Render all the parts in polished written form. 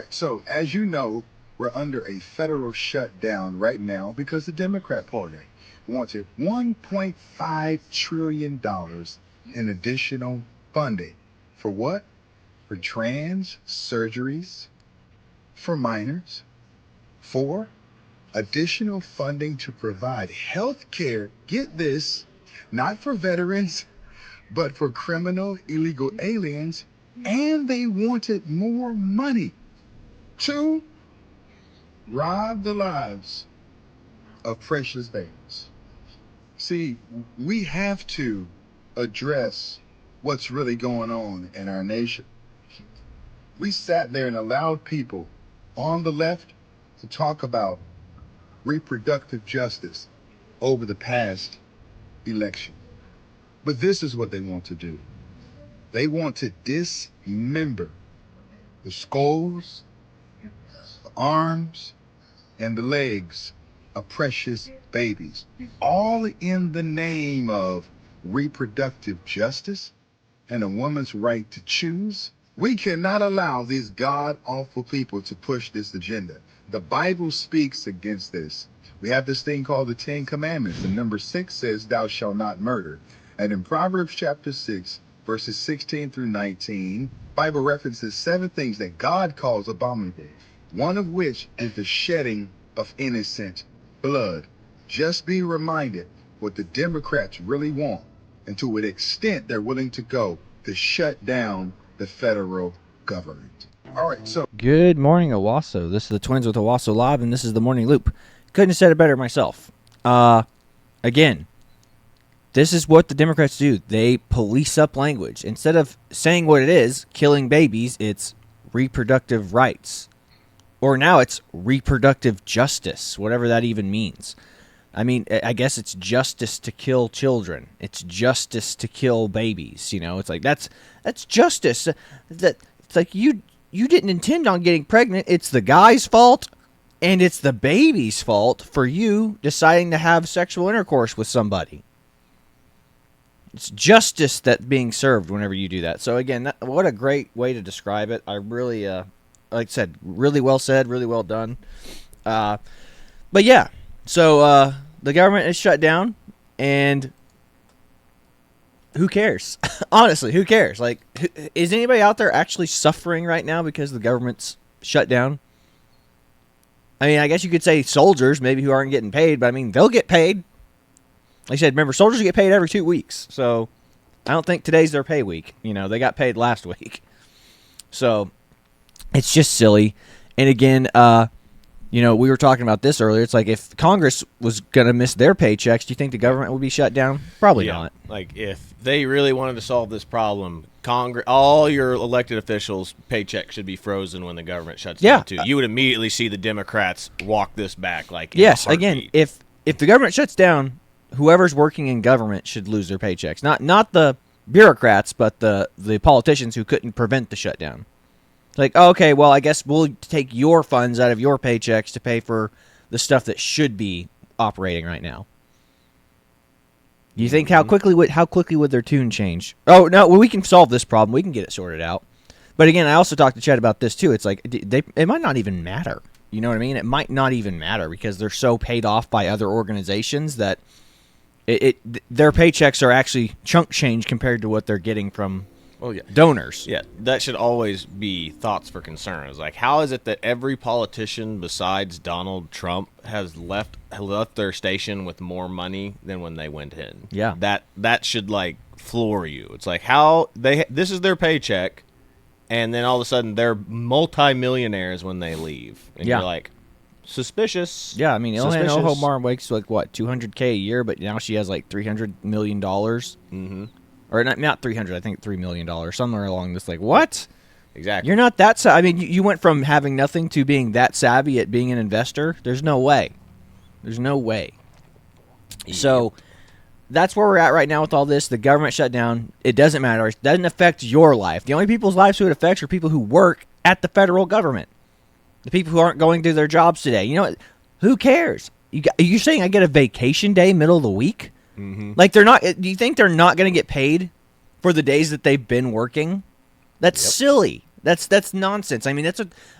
right, so as you know, we're under a federal shutdown right now because the Democrat Party wanted $1.5 trillion in additional funding. For what? For trans surgeries for minors. For additional funding to provide health care, get this, not for veterans, but for criminal illegal aliens. And they wanted more money to rob the lives of precious babies. See, we have to address what's really going on in our nation. We sat there and allowed people on the left to talk about reproductive justice over the past election. But this is what they want to do. They want to dismember the skulls, the arms, and the legs of precious babies, all in the name of reproductive justice and a woman's right to choose. We cannot allow these god-awful people to push this agenda. The Bible speaks against this. We have this thing called the Ten Commandments, and number 6 says, "Thou shalt not murder." And in Proverbs chapter 6, verses 16 through 19, Bible references 7 things that God calls abominable, one of which is the shedding of innocent blood. Just be reminded what the Democrats really want, and to what extent they're willing to go to shut down the federal government. All right, so Good morning, Owasso. This is the Twins with Owasso Live, and this is the Morning Loop. Couldn't have said it better myself. Again, this is what the Democrats do. They police up language. Instead of saying what it is, killing babies, it's reproductive rights. Or now it's reproductive justice, whatever that even means. I mean, I guess it's justice to kill children. It's justice to kill babies. You know, it's like that's justice. It's like you didn't intend on getting pregnant. It's the guy's fault, and it's the baby's fault for you deciding to have sexual intercourse with somebody. It's justice that's being served whenever you do that. So again, what a great way to describe it. I really, like I said, really well said, really well done. But yeah, so the government is shut down, and who cares? Honestly, who cares? Like, is anybody out there actually suffering right now because the government's shut down? I mean, I guess you could say soldiers, maybe, who aren't getting paid, but I mean, they'll get paid. Like I said, remember, soldiers get paid every 2 weeks, so I don't think today's their pay week. You know, they got paid last week. So it's just silly. And again, you know, we were talking about this earlier. It's like if Congress was going to miss their paychecks, do you think the government would be shut down? Probably not. Like, if they really wanted to solve this problem, all your elected officials' paychecks should be frozen when the government shuts down, too. You would immediately see the Democrats walk this back. Like, yes, again, if the government shuts down, whoever's working in government should lose their paychecks. Not the bureaucrats, but the politicians who couldn't prevent the shutdown. Like, okay, well, I guess we'll take your funds out of your paychecks to pay for the stuff that should be operating right now. You think how quickly would their tune change? Oh no, well, we can solve this problem. We can get it sorted out. But again, I also talked to Chad about this too. It's like it might not even matter. You know what I mean? It might not even matter because they're so paid off by other organizations that their paychecks are actually chunk change compared to what they're getting from donors. Yeah, that should always be thoughts for concern. It's like, how is it that every politician besides Donald Trump has left their station with more money than when they went in? Yeah. That should, like, floor you. It's like, how this is their paycheck, and then all of a sudden they're multimillionaires when they leave. And you're like, suspicious. Yeah, I mean, Ilhan Omar makes like what, $200K a year, but now she has like $300 million. Mm-hmm. Or not 300, I think $3 million, somewhere along this. Like, what? Exactly. You're not that savvy. I mean, you went from having nothing to being that savvy at being an investor. There's no way. There's no way. Yeah. So that's where we're at right now with all this. The government shut down. It doesn't matter. It doesn't affect your life. The only people's lives who it affects are people who work at the federal government. The people who aren't going to their jobs today. You know what? Who cares? You're saying I get a vacation day middle of the week? Mm-hmm. Like, they're not. Do you think they're not going to get paid for the days that they've been working? That's silly. That's nonsense. I mean,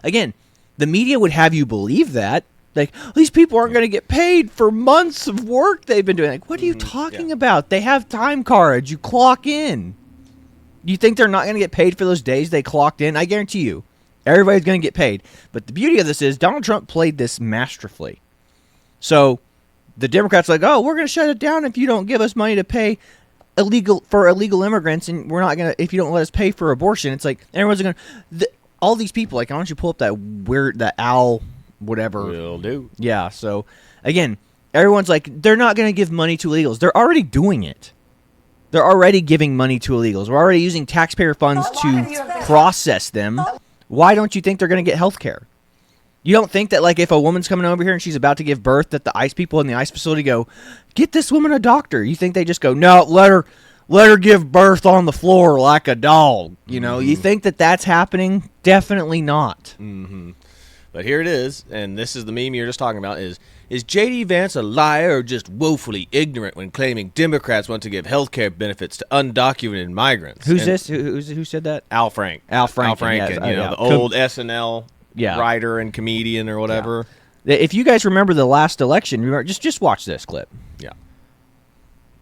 again, the media would have you believe that. Like, these people aren't going to get paid for months of work they've been doing. Like, what are you talking about? They have time cards. You clock in. You think they're not going to get paid for those days they clocked in? I guarantee you, everybody's going to get paid. But the beauty of this is Donald Trump played this masterfully. So the Democrats are like, oh, we're going to shut it down if you don't give us money to pay illegal immigrants, and we're not going to if you don't let us pay for abortion. It's like everyone's going to all these people. Like, why don't you pull up that owl whatever? Will do. Yeah. So again, everyone's like, they're not going to give money to illegals. They're already doing it. They're already giving money to illegals. We're already using taxpayer funds to process them. Why don't you think they're going to get health care? You don't think that, like, if a woman's coming over here and she's about to give birth, that the ICE people in the ICE facility go, get this woman a doctor? You think they just go, no, let her give birth on the floor like a dog? You know, you think that that's happening? Definitely not. Mm-hmm. But here it is, and this is the meme you're just talking about, is J.D. Vance a liar or just woefully ignorant when claiming Democrats want to give health care benefits to undocumented migrants? Who's this? Who said that? Al Franken. Al Franken, yes, yeah. The old SNL writer and comedian or whatever. Yeah. If you guys remember the last election, just watch this clip. Yeah.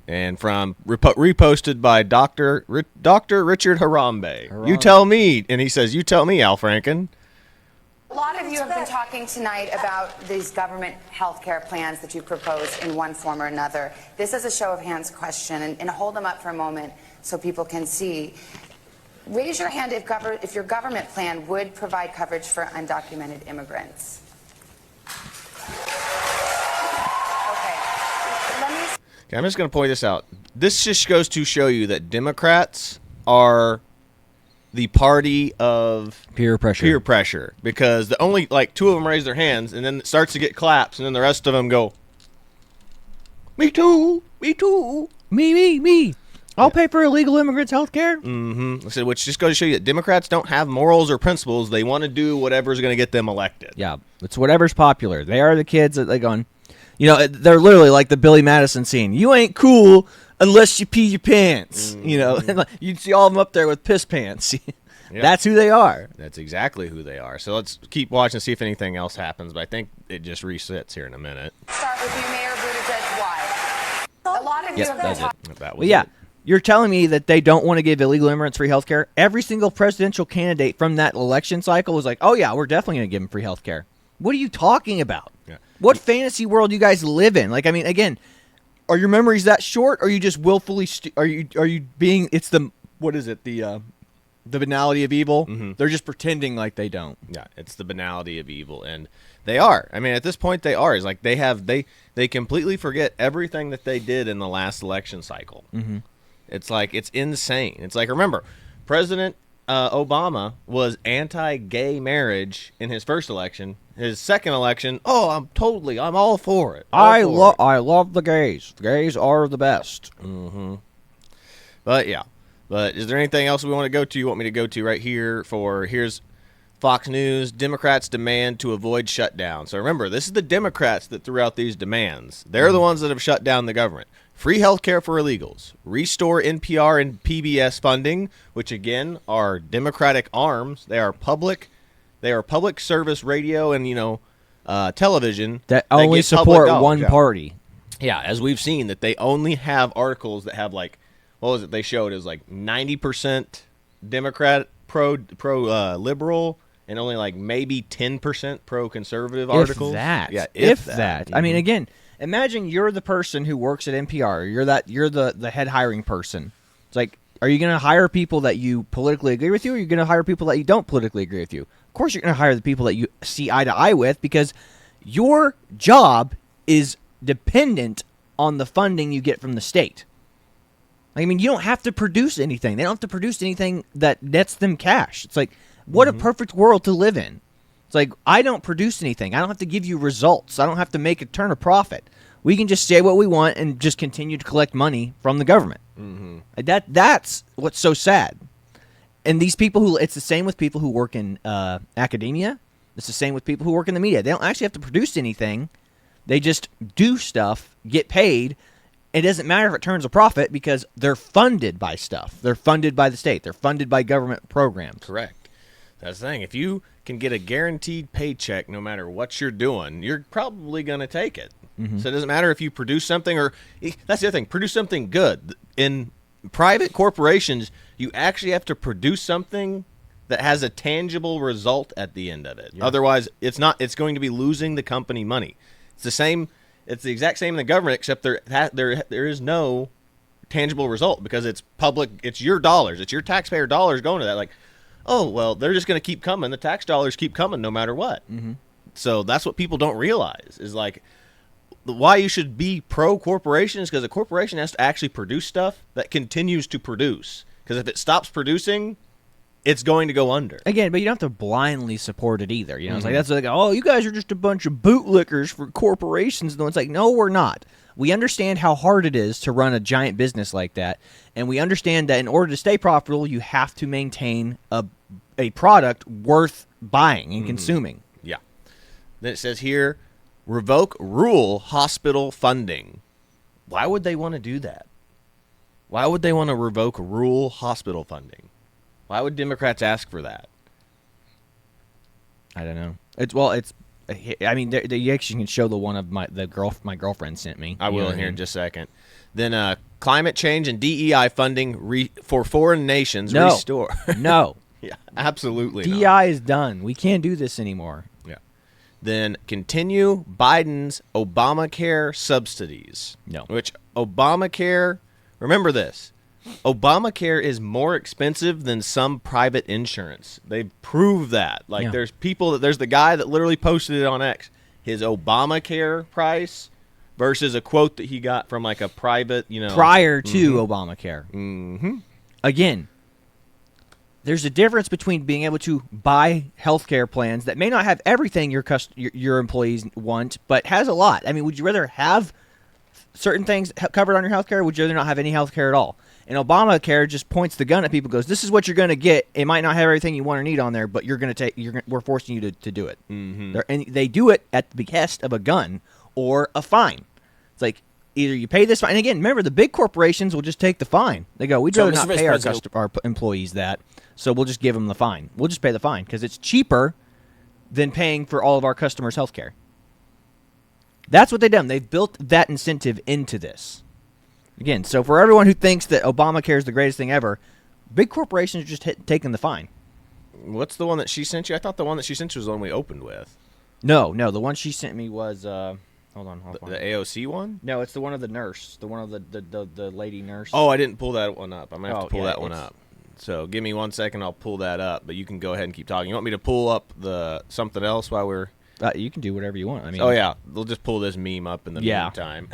And from reposted by Dr. Richard Harambe. You tell me. And he says, you tell me, Al Franken. A lot of you have been talking tonight about these government health care plans that you propose in one form or another. This is a show of hands question, and hold them up for a moment so people can see. Raise your hand if your government plan would provide coverage for undocumented immigrants. Okay, I'm just going to point this out. This just goes to show you that Democrats are the party of peer pressure, because the only two of them raise their hands, and then it starts to get claps, and then the rest of them go, me too, me. I'll pay for illegal immigrants' health care. Mm-hmm. So, which just goes to show you that Democrats don't have morals or principles. They want to do whatever's going to get them elected. Yeah, it's whatever's popular. They are the kids that they're going. You know, they're literally like the Billy Madison scene. You ain't cool unless you pee your pants. Mm-hmm. You know, and you'd see all of them up there with piss pants. Yep. That's who they are. That's exactly who they are. So let's keep watching and see if anything else happens. But I think it just resets here in a minute. Start with you, Mayor Buttigieg. Why? A lot of you have been talking. That was it. You're telling me that they don't want to give illegal immigrants free health care? Every single presidential candidate from that election cycle was like, oh, yeah, we're definitely going to give them free health care. What are you talking about? Yeah. What fantasy world do you guys live in? Like, I mean, again, are your memories that short, or are you just willfully are you being, it's the, what is it, the banality of evil? Mm-hmm. They're just pretending like they don't. Yeah, it's the banality of evil, and they are. I mean, at this point, they are. It's like they completely forget everything that they did in the last election cycle. Mm-hmm. It's like, it's insane. It's like, remember, President Obama was anti-gay marriage in his first election. His second election, I'm all for it. I love the gays. The gays are the best. Mm-hmm. But is there anything else we want to go to? You want me to go to right here here's Fox News. Democrats demand to avoid shutdown. So remember, this is the Democrats that threw out these demands. They're the ones that have shut down the government. Free health care for illegals. Restore NPR and PBS funding, which again are Democratic arms. They are public service radio and television that only support one party. Yeah, as we've seen, that they only have articles that have what was it? They showed is 90% Democrat pro liberal and only maybe 10% pro conservative articles. If that. Mm-hmm. I mean, again, imagine you're the person who works at NPR. You're the head hiring person. It's like, are you going to hire people that you politically agree with you, or are you going to hire people that you don't politically agree with you? Of course, you're going to hire the people that you see eye to eye with, because your job is dependent on the funding you get from the state. I mean, you don't have to produce anything. They don't have to produce anything that nets them cash. It's like, what a perfect world to live in. It's like, I don't produce anything. I don't have to give you results. I don't have to make a turn of profit. We can just say what we want and just continue to collect money from the government. Mm-hmm. That's what's so sad. And these people it's the same with people who work in academia. It's the same with people who work in the media. They don't actually have to produce anything. They just do stuff, get paid. It doesn't matter if it turns a profit, because they're funded by stuff. They're funded by the state. They're funded by government programs. Correct. That's the thing. If you can get a guaranteed paycheck no matter what you're doing, you're probably going to take it. So it doesn't matter if you produce something or that's the other thing, produce something good. In private corporations, you actually have to produce something that has a tangible result at the end of it. Yeah. Otherwise, it's going to be losing the company money. It's the exact same in the government, except there is no tangible result because it's public. It's your dollars. It's your taxpayer dollars going to that. Like, oh, well, they're just going to keep coming. The tax dollars keep coming no matter what. So that's what people don't realize is like why you should be pro corporations, because a corporation has to actually produce stuff that continues to produce. Because if it stops producing, it's going to go under. Again, but you don't have to blindly support it either. You know, it's like that's like, oh, you guys are just a bunch of bootlickers for corporations. And it's like, no, we're not. We understand how hard it is to run a giant business like that, and we understand that in order to stay profitable, you have to maintain a product worth buying and consuming. Yeah. Then it says here, revoke rural hospital funding. Why would they want to do that? Why would they want to revoke rural hospital funding? Why would Democrats ask for that? I don't know. I mean, you actually can show the one of my girlfriend sent me. I will here in just a second. Then climate change and DEI funding for foreign nations restore. No. Yeah, absolutely DEI not. is done. We can't do this anymore. Yeah. Then continue Biden's Obamacare subsidies. No. Which Obamacare, remember this, Obamacare is more expensive than some private insurance. They've proved that. Like there's the guy that literally posted it on X. His Obamacare price versus a quote that he got from like a private, prior to Obamacare. Again, there's a difference between being able to buy healthcare plans that may not have everything your employees want, but has a lot. I mean, would you rather have certain things covered on your healthcare, or would you rather not have any healthcare at all? And Obamacare just points the gun at people, goes, this is what you're going to get. It might not have everything you want or need on there, but we're forcing you to do it. And they do it at the behest of a gun or a fine. It's like, either you pay this fine. And again, remember, the big corporations will just take the fine. They go, we'd rather not pay our employees that, so we'll just give them the fine. We'll just pay the fine because it's cheaper than paying for all of our customers' health care. That's what they've done. They've built that incentive into this. Again, so for everyone who thinks that Obamacare is the greatest thing ever, big corporations are just taking the fine. What's the one that she sent you? I thought the one that she sent you was the one we opened with. No, the one she sent me was hold on. The AOC one? No, it's the one of the nurse, the one of the lady nurse. Oh, I didn't pull that one up. I'm gonna have to pull that one up. So give me 1 second, I'll pull that up. But you can go ahead and keep talking. You want me to pull up the something else while we're? You can do whatever you want. I mean, oh yeah, we'll just pull this meme up in the meantime,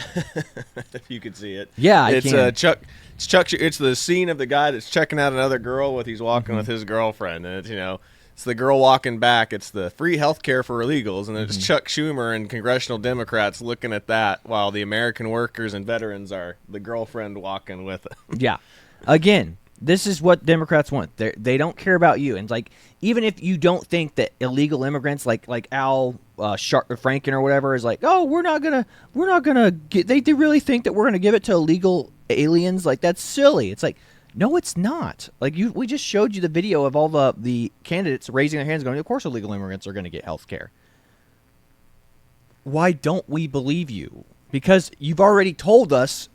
if you can see it. Yeah, it's I can. Chuck. It's Chuck. It's the scene of the guy that's checking out another girl he's walking with his girlfriend, and it's the girl walking back. It's the free health care for illegals, and it's Chuck Schumer and congressional Democrats looking at that while the American workers and veterans are the girlfriend walking with it. Yeah, again. This is what Democrats want. They don't care about you. And like, even if you don't think that illegal immigrants like Al Franken or whatever is like, oh, we're not gonna get. They really think that we're gonna give it to illegal aliens. Like, that's silly. It's like, no, it's not. Like, we just showed you the video of all the candidates raising their hands, going, of course, illegal immigrants are going to get health care. Why don't we believe you? Because you've already told us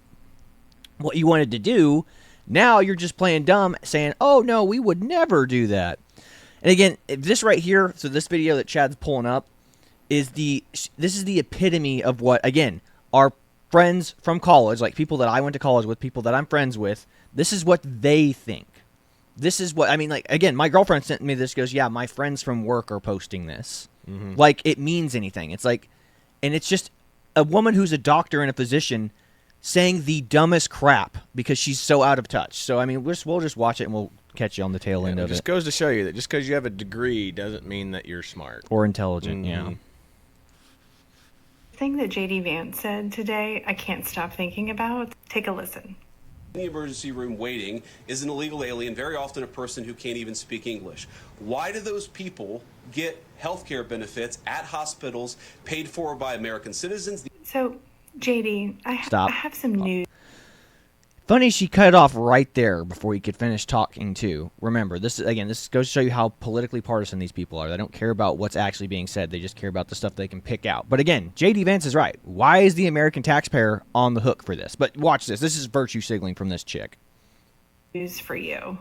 what you wanted to do. Now you're just playing dumb, saying, oh, no, we would never do that. And again, this right here, so this video that Chad's pulling up, this is the epitome of what, again, our friends from college, like people that I went to college with, people that I'm friends with, this is what they think. This is what, I mean, like, again, my girlfriend sent me this, goes, yeah, my friends from work are posting this. Like, it means anything. It's like, and it's just a woman who's a doctor and a physician saying the dumbest crap because she's so out of touch. So, I mean, we'll just watch it and we'll catch you on the tail end of it. It just goes to show you that just because you have a degree doesn't mean that you're smart. Or intelligent, yeah. The thing that J.D. Vance said today, I can't stop thinking about. Take a listen. In the emergency room waiting is an illegal alien, very often a person who can't even speak English. Why do those people get health care benefits at hospitals paid for by American citizens? So, JD, I have some news. Funny she cut it off right there before he could finish talking too. Remember, this goes to show you how politically partisan these people are. They don't care about what's actually being said. They just care about the stuff they can pick out. But again, J.D. Vance is right. Why is the American taxpayer on the hook for this? But watch this. This is virtue signaling from this chick. News for you.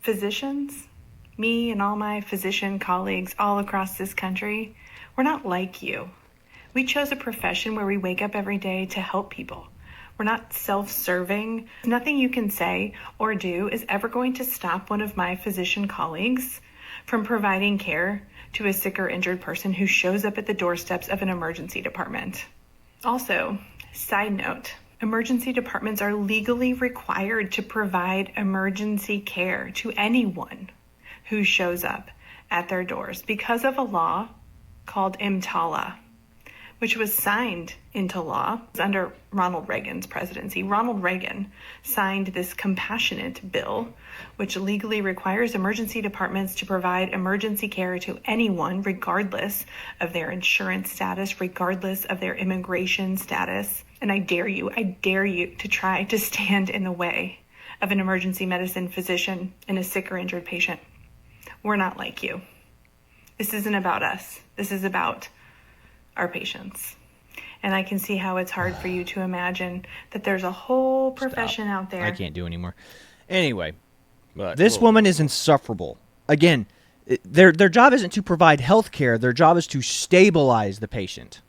Physicians, me and all my physician colleagues all across this country, we're not like you. We chose a profession where we wake up every day to help people. We're not self-serving. Nothing you can say or do is ever going to stop one of my physician colleagues from providing care to a sick or injured person who shows up at the doorsteps of an emergency department. Also, side note, emergency departments are legally required to provide emergency care to anyone who shows up at their doors because of a law called EMTALA, which was signed into law under Ronald Reagan's presidency. Ronald Reagan signed this compassionate bill, which legally requires emergency departments to provide emergency care to anyone, regardless of their insurance status, regardless of their immigration status. And I dare you to try to stand in the way of an emergency medicine physician and a sick or injured patient. We're not like you. This isn't about us. This is about our patients. And I can see how it's hard for you to imagine that there's a whole profession out there. I can't do anymore. Anyway, But this woman is insufferable. Again, their job isn't to provide health care. Their job is to stabilize the patient.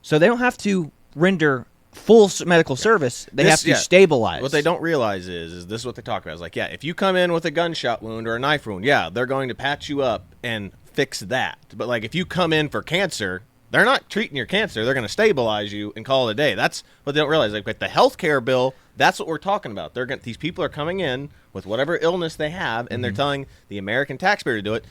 So they don't have to render full medical service. They have to stabilize. What they don't realize is this is what they talk about. It's like, yeah, if you come in with a gunshot wound or a knife wound, yeah, they're going to patch you up and fix that. But like if you come in for cancer, they're not treating your cancer. They're going to stabilize you and call it a day. That's what they don't realize. Like with the health care bill, that's what we're talking about. These people are coming in with whatever illness they have, and they're telling the American taxpayer to do it.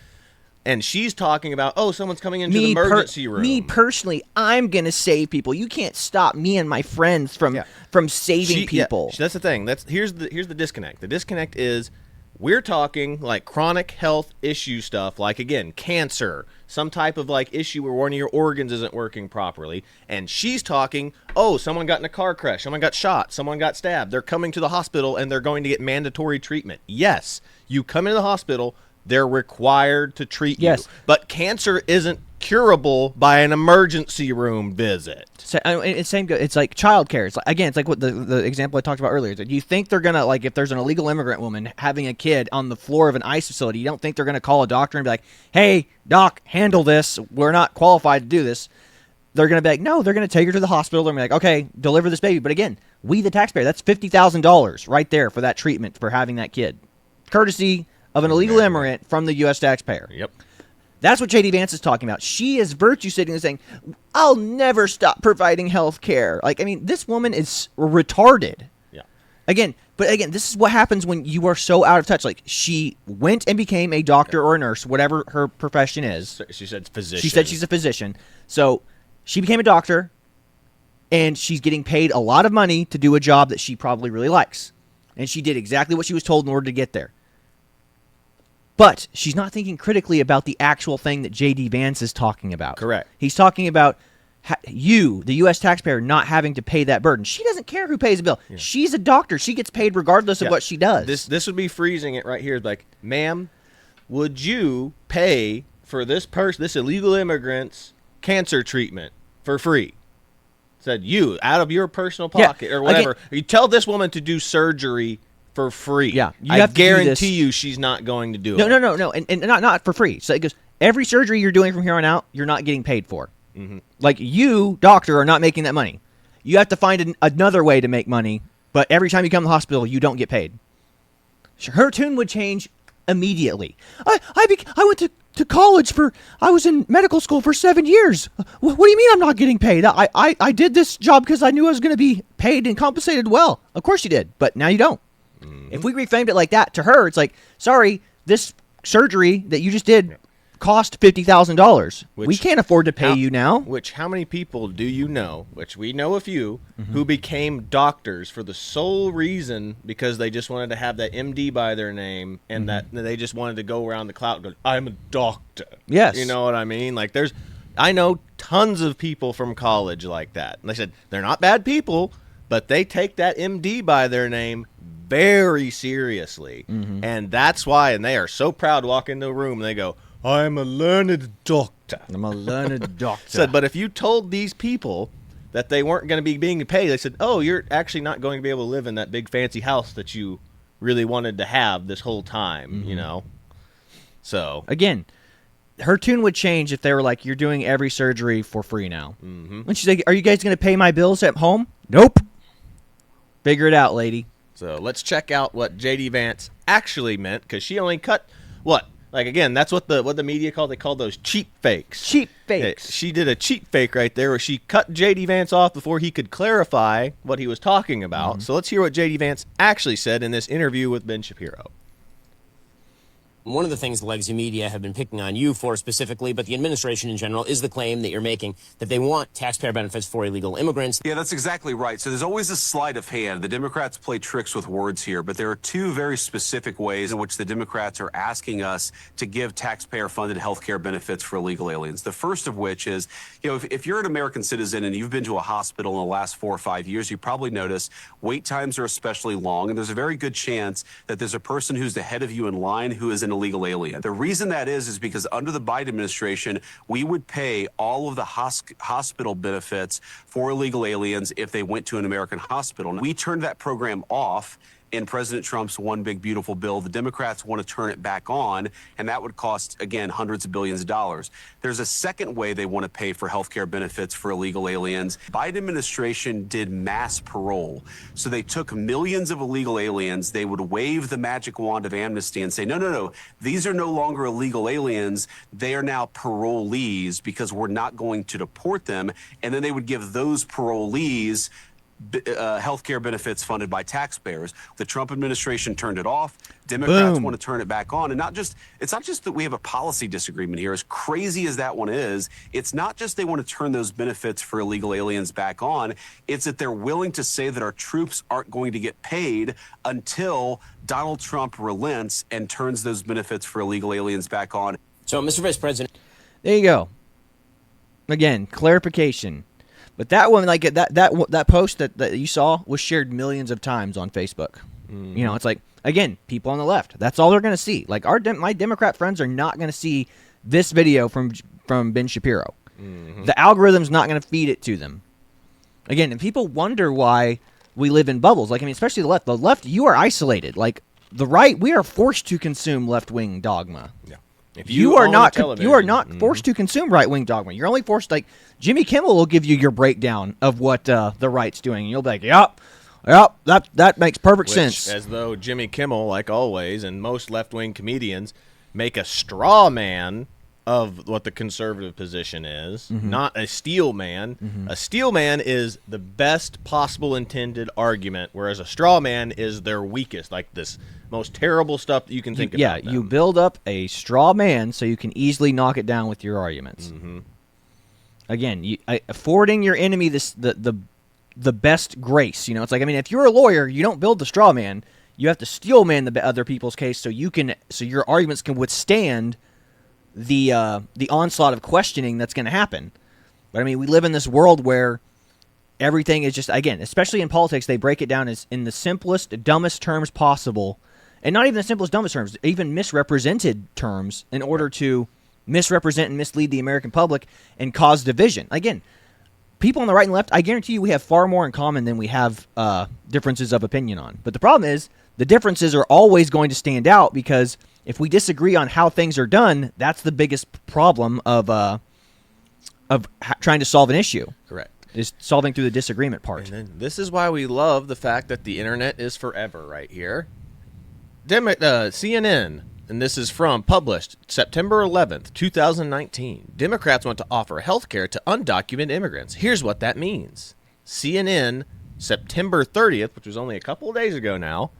And she's talking about, oh, someone's coming into the emergency room. Me personally, I'm going to save people. You can't stop me and my friends from saving people. That's the thing. Here's the disconnect. The disconnect is we're talking like chronic health issue stuff, like, again, cancer, some type of like issue where one of your organs isn't working properly. And she's talking, oh, someone got in a car crash, someone got shot, someone got stabbed. They're coming to the hospital and they're going to get mandatory treatment. Yes, you come into the hospital, they're required to treat you. But cancer isn't curable by an emergency room visit. So, it's like childcare. It's like, again, it's like what the example I talked about earlier. Do you think they're gonna, like, if there's an illegal immigrant woman having a kid on the floor of an ICE facility, you don't think they're gonna call a doctor and be like, "Hey, doc, handle this. We're not qualified to do this." They're gonna be like, no. They're gonna take her to the hospital. They're gonna be like, "Okay, deliver this baby." But again, we the taxpayer, that's $50,000 right there for that treatment for having that kid, courtesy of an illegal immigrant from the U.S. taxpayer. Yep. That's what J.D. Vance is talking about. She is virtue signaling, saying, "I'll never stop providing health care." Like, I mean, this woman is retarded. Yeah. Again, this is what happens when you are so out of touch. Like, she went and became a doctor or a nurse, whatever her profession is. She said physician. She said she's a physician. So she became a doctor, and she's getting paid a lot of money to do a job that she probably really likes. And she did exactly what she was told in order to get there. But she's not thinking critically about the actual thing that J.D. Vance is talking about. Correct. He's talking about you, the U.S. taxpayer, not having to pay that burden. She doesn't care who pays the bill. Yeah. She's a doctor. She gets paid regardless of what she does. This would be freezing it right here. Like, ma'am, would you pay for this illegal immigrant's cancer treatment for free? Said you, out of your personal pocket or whatever. Again, you tell this woman to do surgery for free. Yeah, I guarantee you she's not going to do it. No, and not for free. So it goes, every surgery you're doing from here on out, you're not getting paid for. Mm-hmm. Like, you, doctor, are not making that money. You have to find another way to make money, but every time you come to the hospital, you don't get paid. Her tune would change immediately. I went to college I was in medical school for 7 years. What do you mean I'm not getting paid? I did this job because I knew I was going to be paid and compensated well. Of course you did, but now you don't. If we reframed it like that, to her, it's like, sorry, this surgery that you just did cost $50,000. We can't afford to pay you now. How many people do you know, which we know a few, who became doctors for the sole reason because they just wanted to have that MD by their name and that they just wanted to go around the cloud and go, "I'm a doctor." Yes. You know what I mean? Like, I know tons of people from college like that. And they said, they're not bad people. but they take that MD by their name very seriously. And that's why, and they are so proud to walk into a room and they go, I'm a learned doctor. I'm a learned doctor. Said, but if you told these people that they weren't going to be being paid, they said, oh, you're actually not going to be able to live in that big fancy house that you really wanted to have this whole time, you know? So Again, her tune would change if they were like, you're doing every surgery for free now. And she's like, are you guys going to pay my bills at home? Nope. Figure it out, lady. So let's check out what J.D. Vance actually meant, because she only cut what? Like, again, that's what the media called. They called those cheap fakes. Cheap fakes. She did a cheap fake right there where she cut J.D. Vance off before he could clarify what he was talking about. So let's hear what J.D. Vance actually said in this interview with Ben Shapiro. One of the things the legacy media have been picking on you for specifically, but the administration in general, is the claim that you're making that they want taxpayer benefits for illegal immigrants. Yeah, that's exactly right. So there's always a sleight of hand. The Democrats play tricks with words here, but there are two very specific ways in which the Democrats are asking us to give taxpayer-funded health care benefits for illegal aliens. The first of which is, you know, if you're an American citizen and you've been to a hospital in the last 4 or 5 years, you probably notice wait times are especially long, and there's a very good chance that there's a person who's ahead of you in line who is an illegal alien. The reason that is because under the Biden administration, we would pay all of the hospital benefits for illegal aliens if they went to an American hospital. We turned that program off in President Trump's One Big Beautiful Bill. The Democrats want to turn it back on, and that would cost, again, hundreds of billions of dollars. There's a second way they want to pay for health care benefits for illegal aliens. Biden administration did mass parole. So they took millions of illegal aliens. They would wave the magic wand of amnesty and say, no, these are no longer illegal aliens. They are now parolees because we're not going to deport them. And then they would give those parolees health care benefits funded by taxpayers. The Trump administration turned it off. Democrats want to turn it back on. And it's not just that we have a policy disagreement here. As crazy as that one is, it's not just they want to turn those benefits for illegal aliens back on. It's that they're willing to say that our troops aren't going to get paid until Donald Trump relents and turns those benefits for illegal aliens back on. So, Mr. Vice President. There you go. Again, clarification. But that one, like that post that you saw, was shared millions of times on Facebook. You know, it's like, again, people on the left. That's all they're going to see. Like my Democrat friends are not going to see this video from Ben Shapiro. The algorithm's not going to feed it to them. Again, and people wonder why we live in bubbles. Like, I mean, especially the left. The left, you are isolated. Like the right, we are forced to consume left-wing dogma. Yeah. If You are not forced to consume right-wing dogma. You're only forced, like, Jimmy Kimmel will give you your breakdown of what the right's doing, and you'll be like, yep, that makes perfect sense. As though Jimmy Kimmel, like always, and most left-wing comedians, make a straw man of what the conservative position is, not a steel man. A steel man is the best possible intended argument, whereas a straw man is their weakest, like this most terrible stuff that you can think about. Yeah, you build up a straw man so you can easily knock it down with your arguments. Again, affording your enemy the best grace. You know, it's like, I mean, if you're a lawyer, you don't build the straw man. You have to steel man the other people's case so your arguments can withstand the onslaught of questioning that's going to happen. But I mean, we live in this world where everything is just, again, especially in politics, they break it down as in the simplest, dumbest terms possible, and not even the simplest, dumbest terms, even misrepresented terms, in order to misrepresent and mislead the American public and cause division. Again, people on the right and left, I guarantee you we have far more in common than we have differences of opinion on. But the problem is the differences are always going to stand out, because if we disagree on how things are done, that's the biggest problem of trying to solve an issue. Correct. Is solving through the disagreement part. And then this is why we love the fact that the internet is forever right here. CNN, and this is published September 11th, 2019. Democrats want to offer health care to undocumented immigrants. Here's what that means. CNN, September 30th, which was only a couple of days ago now.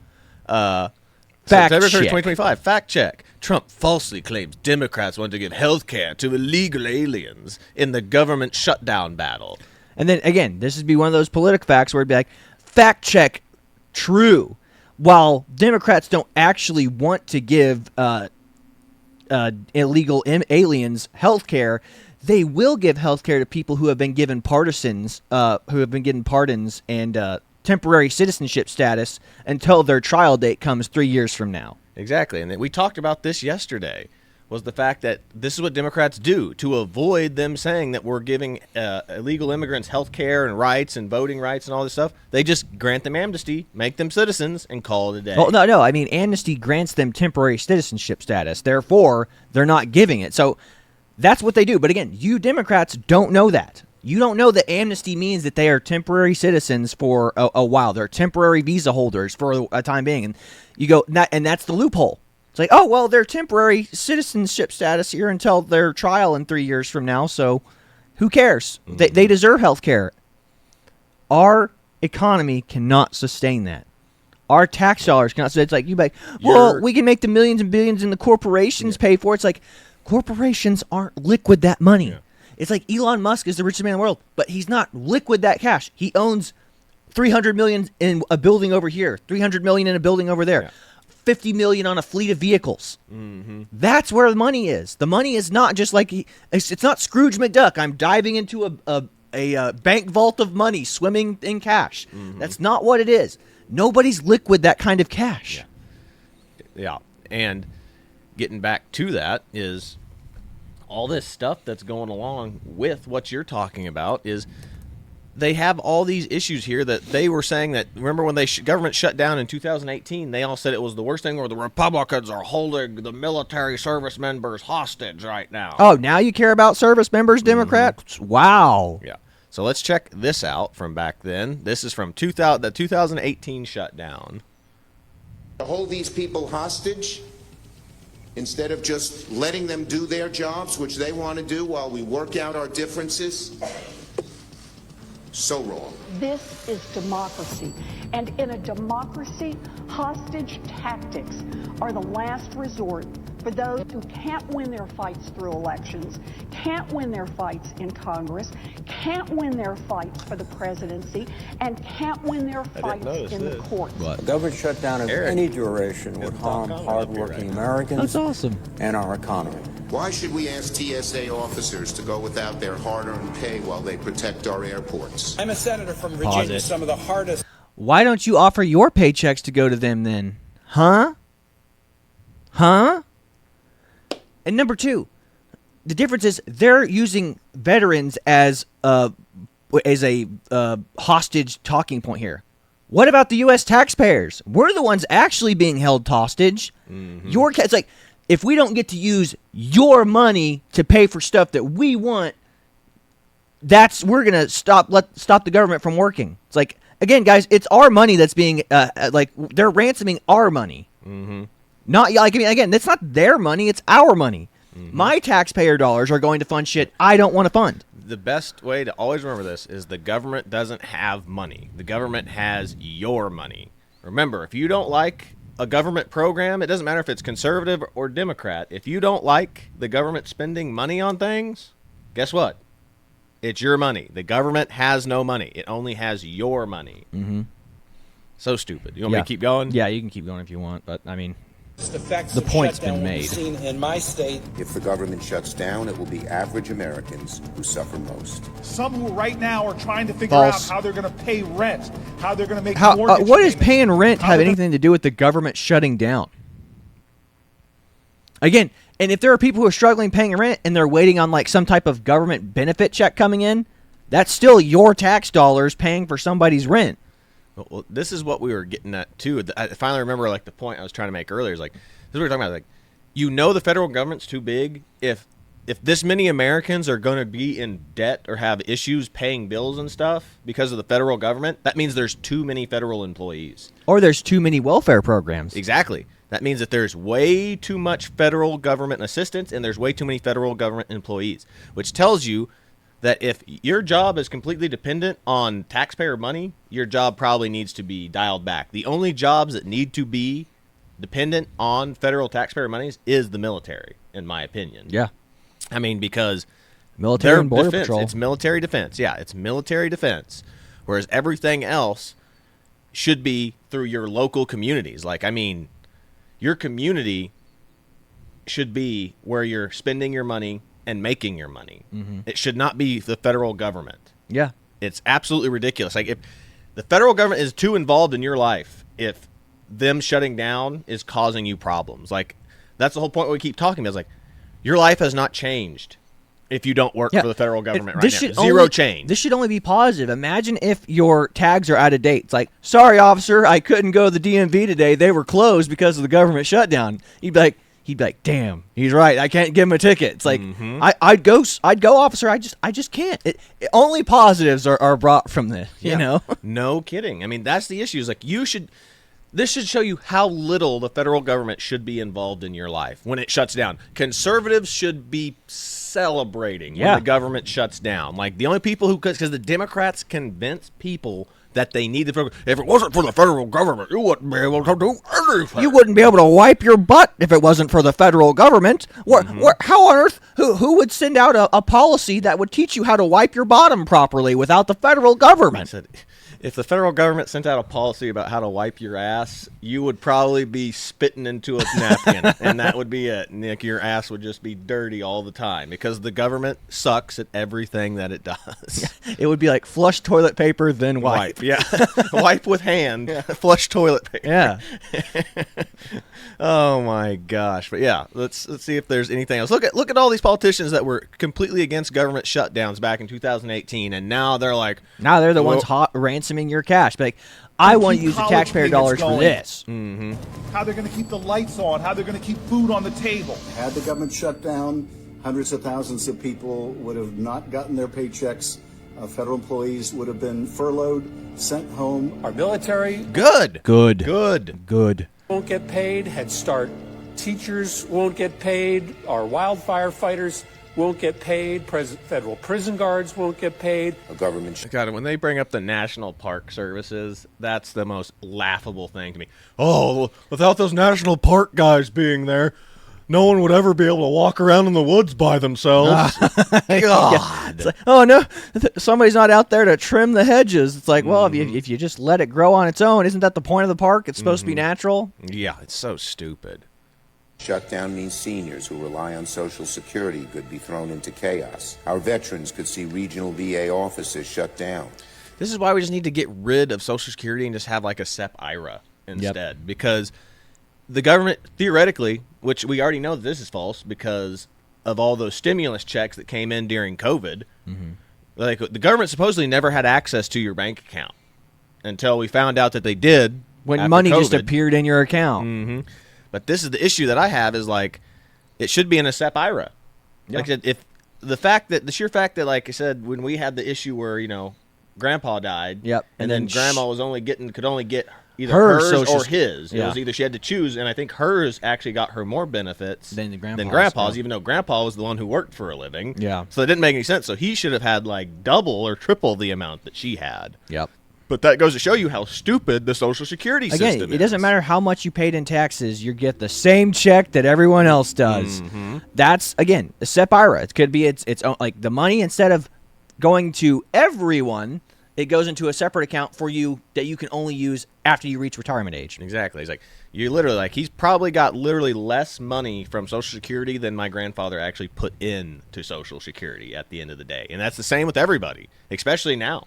September 30th, 2025. Fact check. Trump falsely claims Democrats want to give health care to illegal aliens in the government shutdown battle. And then, again, this would be one of those political facts where it'd be like, fact check, true. While Democrats don't actually want to give illegal aliens health care, they will give health care to people who have been given pardons and temporary citizenship status until their trial date comes 3 years from now. Exactly. And we talked about this yesterday, was the fact that this is what Democrats do to avoid them saying that we're giving illegal immigrants health care and rights and voting rights and all this stuff. They just grant them amnesty, make them citizens, and call it a day. Well, no. I mean, amnesty grants them temporary citizenship status. Therefore, they're not giving it. So that's what they do. But again, you Democrats don't know that. You don't know that amnesty means that they are temporary citizens for a while. They're temporary visa holders for a time being. And you go, and that's the loophole. It's like, oh, well, they're temporary citizenship status here until their trial in 3 years from now, so who cares? Mm-hmm. They deserve health care. Our economy cannot sustain that. Our tax dollars cannot sustain it. It's like, you like, well, we can make the millions and billions and the corporations pay for it. It's like, corporations aren't liquid that money. Yeah. It's like Elon Musk is the richest man in the world, but he's not liquid that cash. He owns $300 million in a building over here, $300 million in a building over there. Yeah. $50 million on a fleet of vehicles. Mm-hmm. That's where the money is. The money is not just like it's not Scrooge McDuck. I'm diving into a bank vault of money, swimming in cash. Mm-hmm. That's not what it is. Nobody's liquid that kind of cash. Yeah. And getting back to that is all this stuff that's going along with what you're talking about is they have all these issues here that they were saying that, remember when they government shut down in 2018, they all said it was the worst thing where the Republicans are holding the military service members hostage right now. Oh, now you care about service members, Democrats? Mm-hmm. Wow. Yeah. So let's check this out from back then. This is from the 2018 shutdown. To hold these people hostage instead of just letting them do their jobs, which they want to do while we work out our differences. So wrong. This is democracy. And in a democracy, hostage tactics are the last resort for those who can't win their fights through elections, can't win their fights in Congress, can't win their fights for the presidency, and can't win their fights in the courts. A government shutdown of any duration would harm hardworking Americans. That's awesome. And our economy. Why should we ask TSA officers to go without their hard-earned pay while they protect our airports? I'm a senator from Virginia, some of the hardest. Why don't you offer your paychecks to go to them then? Huh? And number two, the difference is they're using veterans as a hostage talking point here. What about the U.S. taxpayers? We're the ones actually being held hostage. Mm-hmm. It's like, if we don't get to use your money to pay for stuff that we want, we're gonna stop the government from working. It's like, again, guys, it's our money that's being they're ransoming our money. Mm-hmm. Not like, I mean, again, it's not their money; it's our money. Mm-hmm. My taxpayer dollars are going to fund shit I don't want to fund. The best way to always remember this is the government doesn't have money. The government has your money. Remember, if you don't like a government program, it doesn't matter if it's conservative or Democrat. If you don't like the government spending money on things, guess what? It's your money. The government has no money. It only has your money. Mm-hmm. So stupid. You want me to keep going? Yeah, you can keep going if you want, but I mean, the point's been made. Seen in my state. If the government shuts down, it will be average Americans who suffer most. Some who right now are trying to figure out how they're going to pay rent, how they're going to make mortgage what does paying rent have anything to do with the government shutting down? Again, and if there are people who are struggling paying rent and they're waiting on like some type of government benefit check coming in, that's still your tax dollars paying for somebody's rent. Well, this is what we were getting at too. I finally remember like the point I was trying to make earlier is like, this is what we were talking about. Like, the federal government's too big. If this many Americans are going to be in debt or have issues paying bills and stuff because of the federal government, that means there's too many federal employees. Or there's too many welfare programs. Exactly. That means that there's way too much federal government assistance and there's way too many federal government employees, which tells you that if your job is completely dependent on taxpayer money, your job probably needs to be dialed back. The only jobs that need to be dependent on federal taxpayer monies is the military, in my opinion. Yeah. I mean, because military and border patrol. It's military defense. Yeah, it's military defense. Whereas everything else should be through your local communities. Like, I mean, your community should be where you're spending your money and making your money. Mm-hmm. It should not be the federal government. Yeah. It's absolutely ridiculous. Like, if The federal government is too involved in your life if them shutting down is causing you problems. Like, that's the whole point we keep talking about. Is like, your life has not changed if you don't work for the federal government right now. Zero change. This should only be positive. Imagine if your tags are out of date. It's like, sorry, officer, I couldn't go to the DMV today. They were closed because of the government shutdown. He'd be like, damn, he's right. I can't give him a ticket. It's like, I'd go, officer. I just can't. Only positives are brought from this. You know? No kidding. I mean, that's the issue. Is like, this should show you how little the federal government should be involved in your life when it shuts down. Conservatives should be celebrating when the government shuts down. Like, the only people who, because the Democrats convince people that they need the federal. If it wasn't for the federal government, you wouldn't be able to do anything. You wouldn't be able to wipe your butt if it wasn't for the federal government. How on earth? Who would send out a policy that would teach you how to wipe your bottom properly without the federal government? If the federal government sent out a policy about how to wipe your ass, you would probably be spitting into a napkin, and that would be it. Nick, your ass would just be dirty all the time because the government sucks at everything that it does. It would be like flush toilet paper, then wipe. Yeah, wipe with hand, flush toilet paper. Yeah. Oh my gosh! But yeah, let's see if there's anything else. Look at all these politicians that were completely against government shutdowns back in 2018, and now they're like, they're the ones ransoming your cash. But like, I want to use the taxpayer dollars for this. How they're going to keep the lights on, how they're going to keep food on the table. Had the government shut down, hundreds of thousands of people would have not gotten their paychecks. Federal employees would have been furloughed, sent home. Our military Good. won't get paid. Head Start teachers won't get paid. Our wildfire fighters won't get paid. Federal prison guards won't get paid. A government God, when they bring up the National Park Services, that's the most laughable thing to me. Oh, without those National Park guys being there, no one would ever be able to walk around in the woods by themselves. God. Like, oh, no, somebody's not out there to trim the hedges. It's like, well, if you just let it grow on its own, isn't that the point of the park? It's supposed to be natural. Yeah, it's so stupid. Shutdown means seniors who rely on Social Security could be thrown into chaos. Our veterans could see regional VA offices shut down. This is why we just need to get rid of Social Security and just have like a SEP IRA instead. Because the government, theoretically, which we already know that this is false because of all those stimulus checks that came in during COVID, like the government supposedly never had access to your bank account until we found out that they did. When money just appeared in your account. But this is the issue that I have is like, it should be in a SEP IRA. Yeah. Like if the sheer fact that, like I said, when we had the issue where, Grandpa died, and then Grandma could only get either hers or his. It was either she had to choose, and I think hers actually got her more benefits than Grandpa's, even though Grandpa was the one who worked for a living. Yeah. So it didn't make any sense. So he should have had like double or triple the amount that she had. Yep. But that goes to show you how stupid the Social Security system is. Again, it doesn't matter how much you paid in taxes, you get the same check that everyone else does. That's, again, a SEP IRA. It could be its own, like the money, instead of going to everyone, it goes into a separate account for you that you can only use after you reach retirement age. Exactly. He's like, he's probably got literally less money from Social Security than my grandfather actually put in to Social Security at the end of the day. And that's the same with everybody, especially now.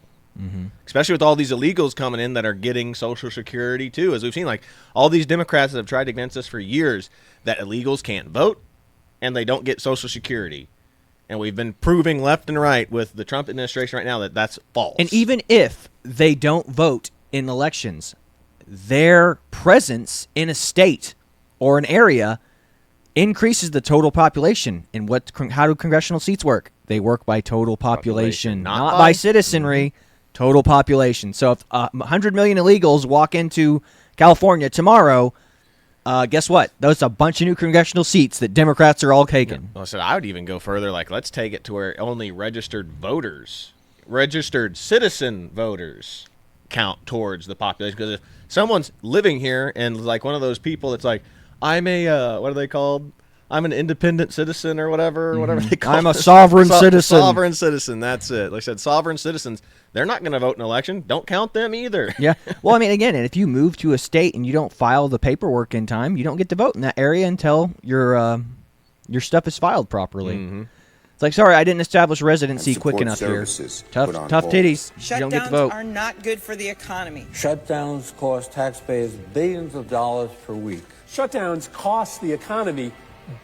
Especially with all these illegals coming in that are getting Social Security too. As we've seen, like all these Democrats that have tried to convince us for years that illegals can't vote and they don't get Social Security. And we've been proving left and right with the Trump administration right now that that's false. And even if they don't vote in elections, their presence in a state or an area increases the total population. And how do congressional seats work? They work by total population, not by citizenry. Total population. So if 100 million illegals walk into California tomorrow, guess what? Those are a bunch of new congressional seats that Democrats are all taking. Yeah. Well, so I would even go further. Like, let's take it to where only registered citizen voters count towards the population. Because if someone's living here and like one of those people that's like, I'm a, what are they called? I'm an independent citizen or whatever they call it. I'm a sovereign citizen. Sovereign citizen, that's it. Like I said, sovereign citizens, they're not going to vote in an election. Don't count them either. Yeah. Well, I mean, again, if you move to a state and you don't file the paperwork in time, you don't get to vote in that area until your stuff is filed properly. It's like, sorry, I didn't establish residency And quick support enough here. services Tough put on hold. titties. You don't get the Shutdowns vote. are not good for the economy. Shutdowns cost taxpayers billions of dollars per week. Shutdowns cost the economy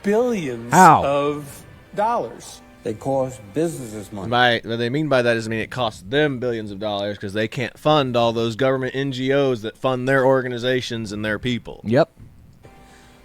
billions How? of dollars. They cost businesses money. What they mean by that is, it costs them billions of dollars because they can't fund all those government NGOs that fund their organizations and their people. Yep.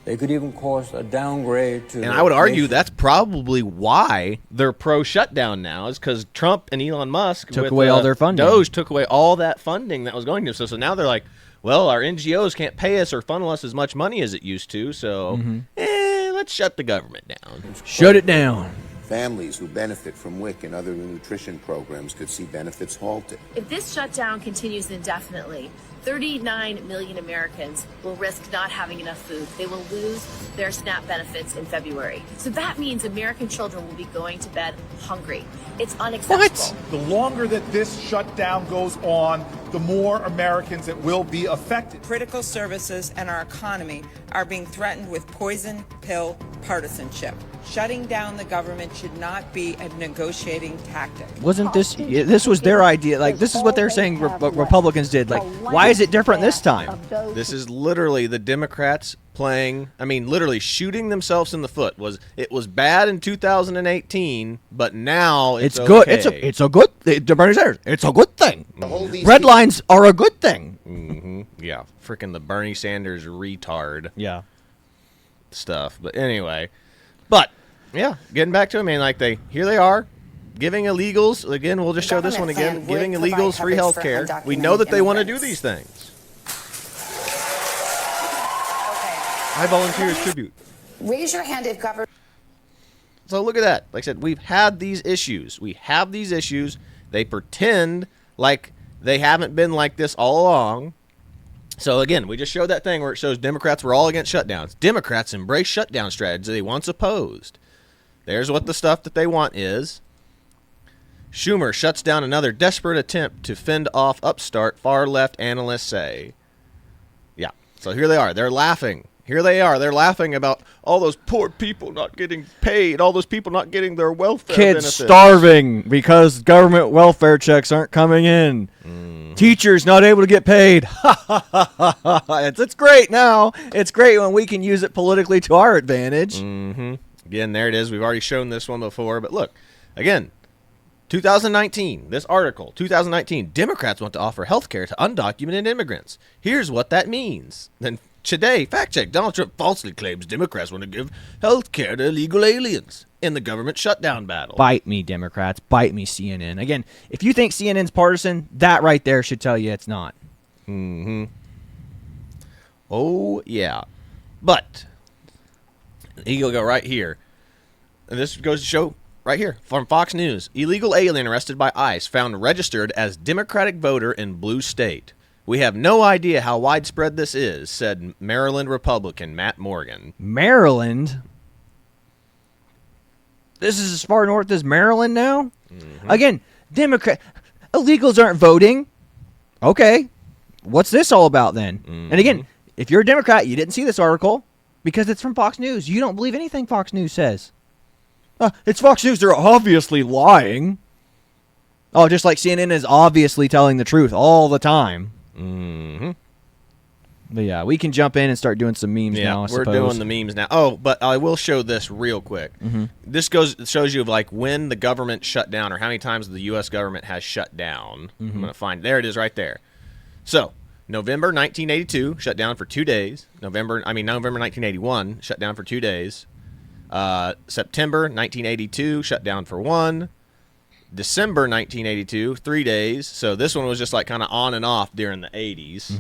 They could even cost a downgrade to. And I would argue that's probably why they're pro-shutdown now, is because Trump and Elon Musk Took with, away all their funding. Doge took away all that funding that was going to. So now they're like, well, our NGOs can't pay us or funnel us as much money as it used to. So let's shut the government down. Shut it down. Families who benefit from WIC and other nutrition programs could see benefits halted. If this shutdown continues indefinitely, 39 million Americans will risk not having enough food. They will lose their SNAP benefits in February. So that means American children will be going to bed hungry. It's unacceptable. The longer that this shutdown goes on, the more Americans that will be affected. Critical services and our economy are being threatened with poison pill partisanship. Shutting down the government should not be a negotiating tactic. Wasn't this? This was their idea. Like, this is what they're saying Republicans did. Like, why is it different this time? This is literally the Democrats playing. Literally shooting themselves in the foot. It was bad in 2018, but now it's good. okay. It's a good. The Bernie Sanders. It's a good thing. Red lines are a good thing. Yeah, freaking the Bernie Sanders retard. Yeah. Stuff. But anyway, yeah, getting back to it, here they are. Giving illegals, again, we'll just show this one again, giving illegals free health care. We know that they want to do these things. I volunteer as tribute. Raise your hand if government. So look at that. Like I said, we've had these issues. We have these issues. They pretend like they haven't been like this all along. So again, we just showed that thing where it shows Democrats were all against shutdowns. Democrats embrace shutdown strategies they once opposed. There's what the stuff that they want is. Schumer shuts down another desperate attempt to fend off upstart far-left analysts say. Yeah, so here they are. They're laughing. Here they are. They're laughing about all those poor people not getting paid, all those people not getting their welfare Kids benefits. starving because government welfare checks aren't coming in. Teachers not able to get paid. It's great now. It's great when we can use it politically to our advantage. Again, there it is. We've already shown this one before, but look, again, 2019, this article, 2019, Democrats want to offer health care to undocumented immigrants. Here's what that means. Then today, fact check, Donald Trump falsely claims Democrats want to give health care to illegal aliens in the government shutdown battle. Bite me, Democrats. Bite me, CNN. Again, if you think CNN's partisan, that right there should tell you it's not. Oh, yeah. But he'll go right here. And this goes to show right here from Fox News. Illegal alien arrested by ICE found registered as Democratic voter in blue state. We have no idea how widespread this is, said Maryland Republican Matt Morgan. Maryland? This is as far north as Maryland now? Again, illegals aren't voting. Okay. What's this all about then? And again, if you're a Democrat, you didn't see this article because it's from Fox News. You don't believe anything Fox News says. It's Fox News. They're obviously lying. Oh, just like CNN is obviously telling the truth all the time. But yeah, we can jump in and start doing some memes now, I we're suppose. doing the memes now. Oh, but I will show this real quick. This shows you like when the government shut down or how many times the U.S. government has shut down. I'm going to find. There it is right there. So, November 1982, shut down for 2 days. November 1981, shut down for 2 days. September 1982, shut down for 1. December 1982, 3 days. So this one was just like kind of on and off during the 80s.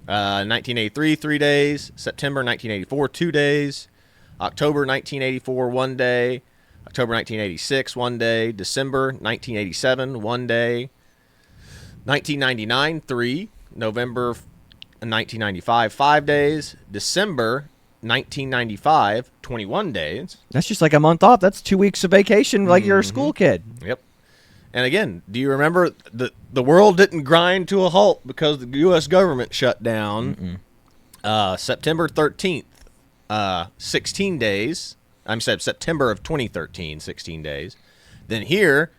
1983, 3 days. September 1984, 2 days. October 1984, 1 day. October 1986, 1 day. December 1987, 1 day. 1999, 3. November 1995, 5 days. December 1995, 21 days. That's just like a month off. That's 2 weeks of vacation like you're a school kid. Yep. And again, do you remember the world didn't grind to a halt because the U.S. government shut down? September 13th, 16 days. September of 2013, 16 days. Then here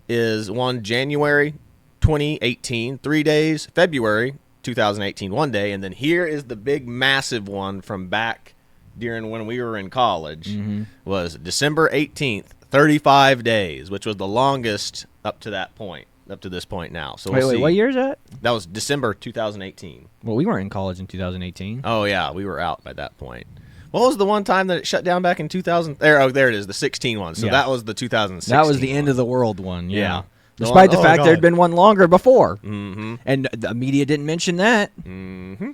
is one January 2018, 3 days, February 2018, 1 day, and then here is the big massive one from back during when we were in college, was December 18th, 35 days, which was the longest up to that point, up to this point now. So wait, what year is that? That was December 2018. Well, we weren't in college in 2018. Oh, yeah, we were out by that point. What was the one time that it shut down back in 2000? There it is, the 16 one. So that was the 2016 That was the one. end of the world one, Yeah. Despite the fact God. there had been one longer before. Mm-hmm. And the media didn't mention that. Mm-hmm.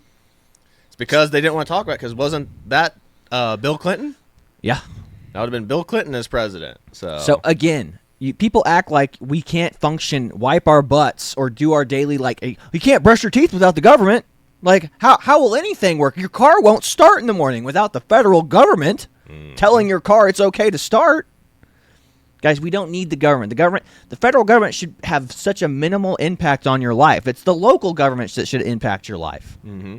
It's because they didn't want to talk about it, because wasn't that Bill Clinton? Yeah. That would have been Bill Clinton as president. So again, people act like we can't function, wipe our butts, or do our daily, like, you can't brush your teeth without the government. Like, how will anything work? Your car won't start in the morning without the federal government telling your car it's okay to start. Guys, we don't need the government. The federal government should have such a minimal impact on your life. It's the local government that should impact your life. Mm-hmm.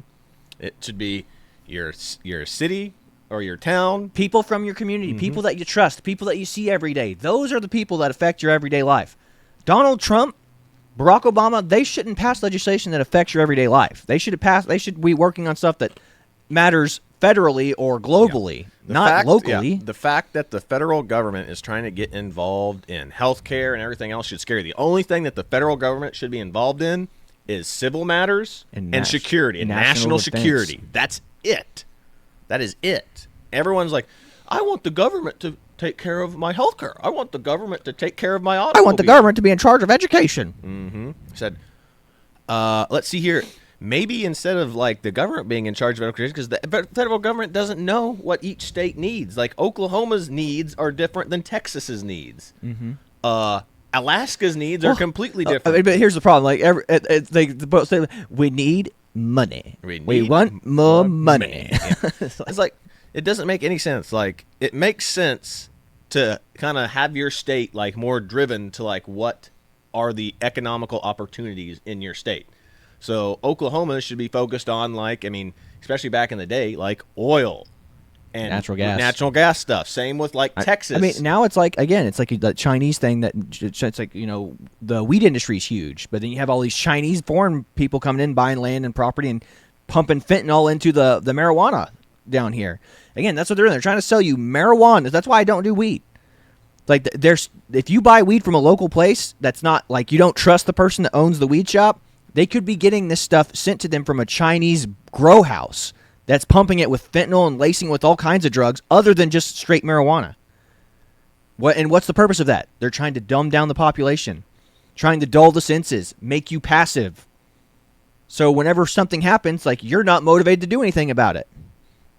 It should be your city or your town. People from your community, people that you trust, people that you see every day. Those are the people that affect your everyday life. Donald Trump, Barack Obama, they shouldn't pass legislation that affects your everyday life. They should be working on stuff that matters federally or globally, not locally. The fact that the federal government is trying to get involved in healthcare and everything else should scare you. The only thing that the federal government should be involved in is civil matters and security and national security. That's it. That is it. Everyone's like, I want the government to take care of my healthcare. I want the government to take care of my automobile. I want the government to be in charge of education. Mm-hmm. Said, let's see here. Maybe instead of like the government being in charge of education, because the federal government doesn't know what each state needs. Like Oklahoma's needs are different than Texas's needs. Alaska's needs are completely different. But here's the problem: like they both say, we need money. We want more money. It's like it doesn't make any sense. Like it makes sense to kind of have your state like more driven to like what are the economical opportunities in your state. So Oklahoma should be focused on like, I mean, especially back in the day, like oil and natural gas stuff. Same with like Texas. I mean, now it's like, again, it's like the Chinese thing that it's like, the wheat industry is huge, but then you have all these Chinese foreign people coming in, buying land and property and pumping fentanyl into the marijuana down here. Again, that's what they're doing. They're trying to sell you marijuana. That's why I don't do weed. Like if you buy weed from a local place, that's not like you don't trust the person that owns the weed shop. They could be getting this stuff sent to them from a Chinese grow house that's pumping it with fentanyl and lacing with all kinds of drugs other than just straight marijuana. What's the purpose of that? They're trying to dumb down the population, trying to dull the senses, make you passive. So whenever something happens, like you're not motivated to do anything about it.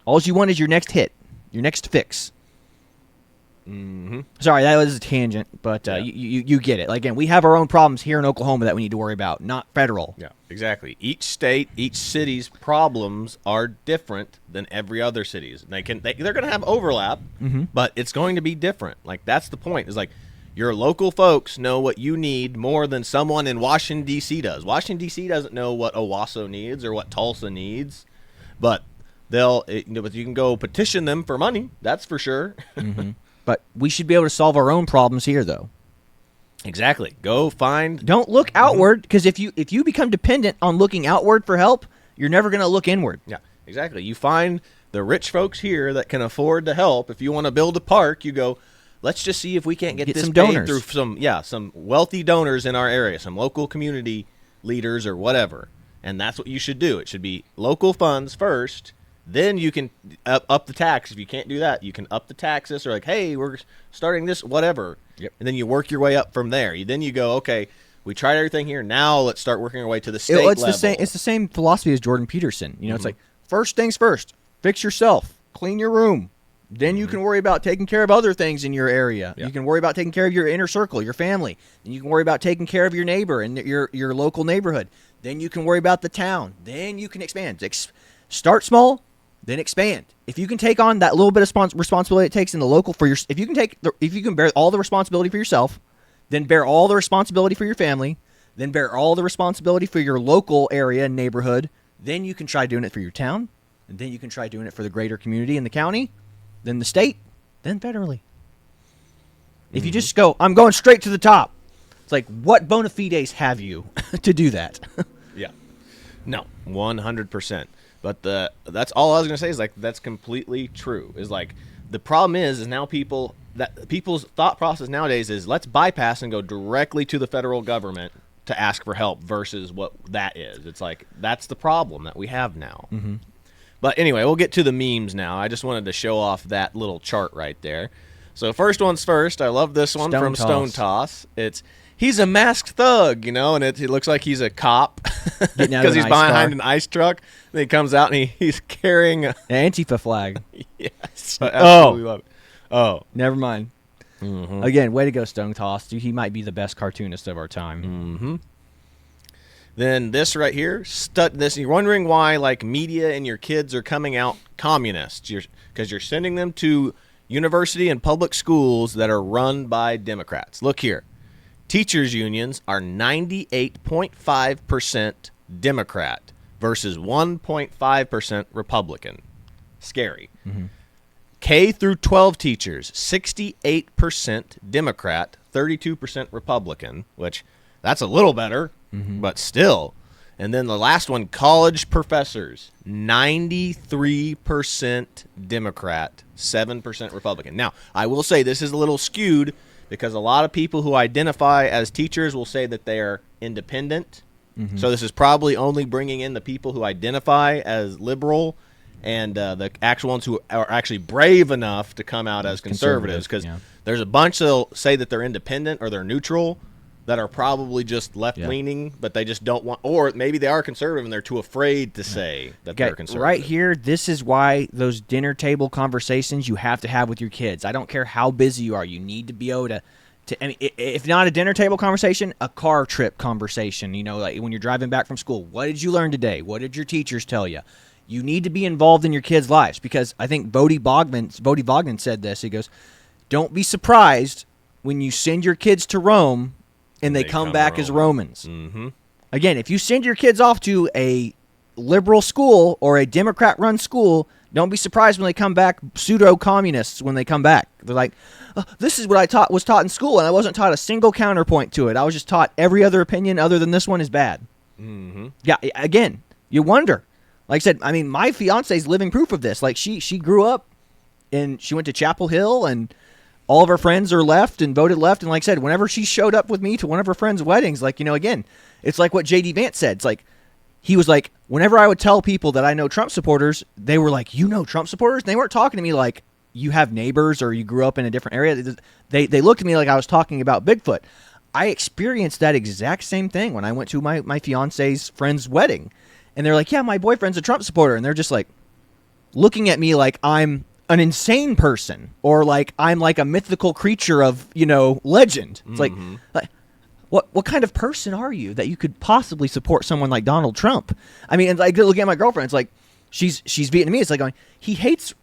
All you want is your next hit, your next fix. Mm-hmm. Sorry, that was a tangent, but you get it. Like, again, we have our own problems here in Oklahoma that we need to worry about, not federal. Yeah, exactly. Each state, each city's problems are different than every other city's. They're going to have overlap, but it's going to be different. Like that's the point. Is like your local folks know what you need more than someone in Washington D.C. does. Washington D.C. doesn't know what Owasso needs or what Tulsa needs, but but you can go petition them for money. That's for sure. But we should be able to solve our own problems here, though. Exactly. Don't look outward, because if you become dependent on looking outward for help, you're never going to look inward. Yeah, exactly. You find the rich folks here that can afford to help. If you want to build a park, you go, let's just see if we can't get this some paid donors through some wealthy donors in our area, some local community leaders or whatever. And that's what you should do. It should be local funds first. Then you can up the tax. If you can't do that, you can up the taxes or like, hey, we're starting this, whatever. Yep. And then you work your way up from there. Then you go, okay, we tried everything here. Now let's start working our way to the state level. It's the same philosophy as Jordan Peterson. It's like, first things first, fix yourself, clean your room. Then you can worry about taking care of other things in your area. Yeah. You can worry about taking care of your inner circle, your family. And you can worry about taking care of your neighbor and your local neighborhood. Then you can worry about the town. Then you can expand. Start small. Then expand. If you can take on that little bit of responsibility it takes in the local if you can bear all the responsibility for yourself, then bear all the responsibility for your family, then bear all the responsibility for your local area and neighborhood, then you can try doing it for your town, and then you can try doing it for the greater community in the county, then the state, then federally. If you just go, I'm going straight to the top. It's like, what bona fides have you to do that? Yeah. No, 100%. But that's all I was going to say is like that's completely true. Is like the problem is now people's thought process nowadays is let's bypass and go directly to the federal government to ask for help versus what that is. It's like that's the problem that we have now. Mm-hmm. But anyway, we'll get to the memes now. I just wanted to show off that little chart right there. So first one's first. I love this one from Stone Toss. He's a masked thug, you know, and it looks like he's a cop because he's behind an ice truck. And he comes out and he's carrying an Antifa flag. Yes, I absolutely love it. Oh, never mind. Mm-hmm. Again, way to go, Stone Toss. Dude, he might be the best cartoonist of our time. Mm-hmm. Then this right here, you're wondering why like media and your kids are coming out communists. Because you're sending them to university and public schools that are run by Democrats. Look here. Teachers' unions are 98.5% Democrat versus 1.5% Republican. Scary. Mm-hmm. K through 12 teachers, 68% Democrat, 32% Republican, which that's a little better, but still. And then the last one, college professors, 93% Democrat, 7% Republican. Now, I will say this is a little skewed because a lot of people who identify as teachers will say that they are independent. Mm-hmm. So this is probably only bringing in the people who identify as liberal and the actual ones who are actually brave enough to come out as conservatives. Because there's a bunch that'll say that they're independent or they're neutral that are probably just left-leaning, but they just don't want – or maybe they are conservative and they're too afraid to say that they're conservative. Right here, this is why those dinner table conversations you have to have with your kids. I don't care how busy you are. You need to be able to I mean, if not a dinner table conversation, a car trip conversation. You know, like when you're driving back from school, what did you learn today? What did your teachers tell you? You need to be involved in your kids' lives because I think Bodie Bogdan said this. He goes, don't be surprised when you send your kids to Rome and they come back as Romans. Mm-hmm. Again, if you send your kids off to a liberal school or a Democrat-run school, don't be surprised when they come back pseudo-communists when they come back. They're like, oh, this is what I was taught in school, and I wasn't taught a single counterpoint to it. I was just taught every other opinion other than this one is bad. Mm-hmm. Yeah, again, you wonder. Like I said, I mean, my fiance is living proof of this. Like, she grew up, and she went to Chapel Hill, and all of her friends are left and voted left. And like I said, whenever she showed up with me to one of her friends' weddings, like, you know, again, it's like what J.D. Vance said. It's like, he was like, whenever I would tell people that I know Trump supporters, they were like, you know Trump supporters? And they weren't talking to me like you have neighbors or you grew up in a different area. They looked at me like I was talking about Bigfoot. I experienced that exact same thing when I went to my fiance's friend's wedding. And they're like, yeah, my boyfriend's a Trump supporter. And they're just like looking at me like I'm an insane person or like I'm like a mythical creature of, you know, legend. It's like what kind of person are you that you could possibly support someone like Donald Trump? I mean, and like looking at my girlfriend, it's like she's Vietnamese. It's like going, he hates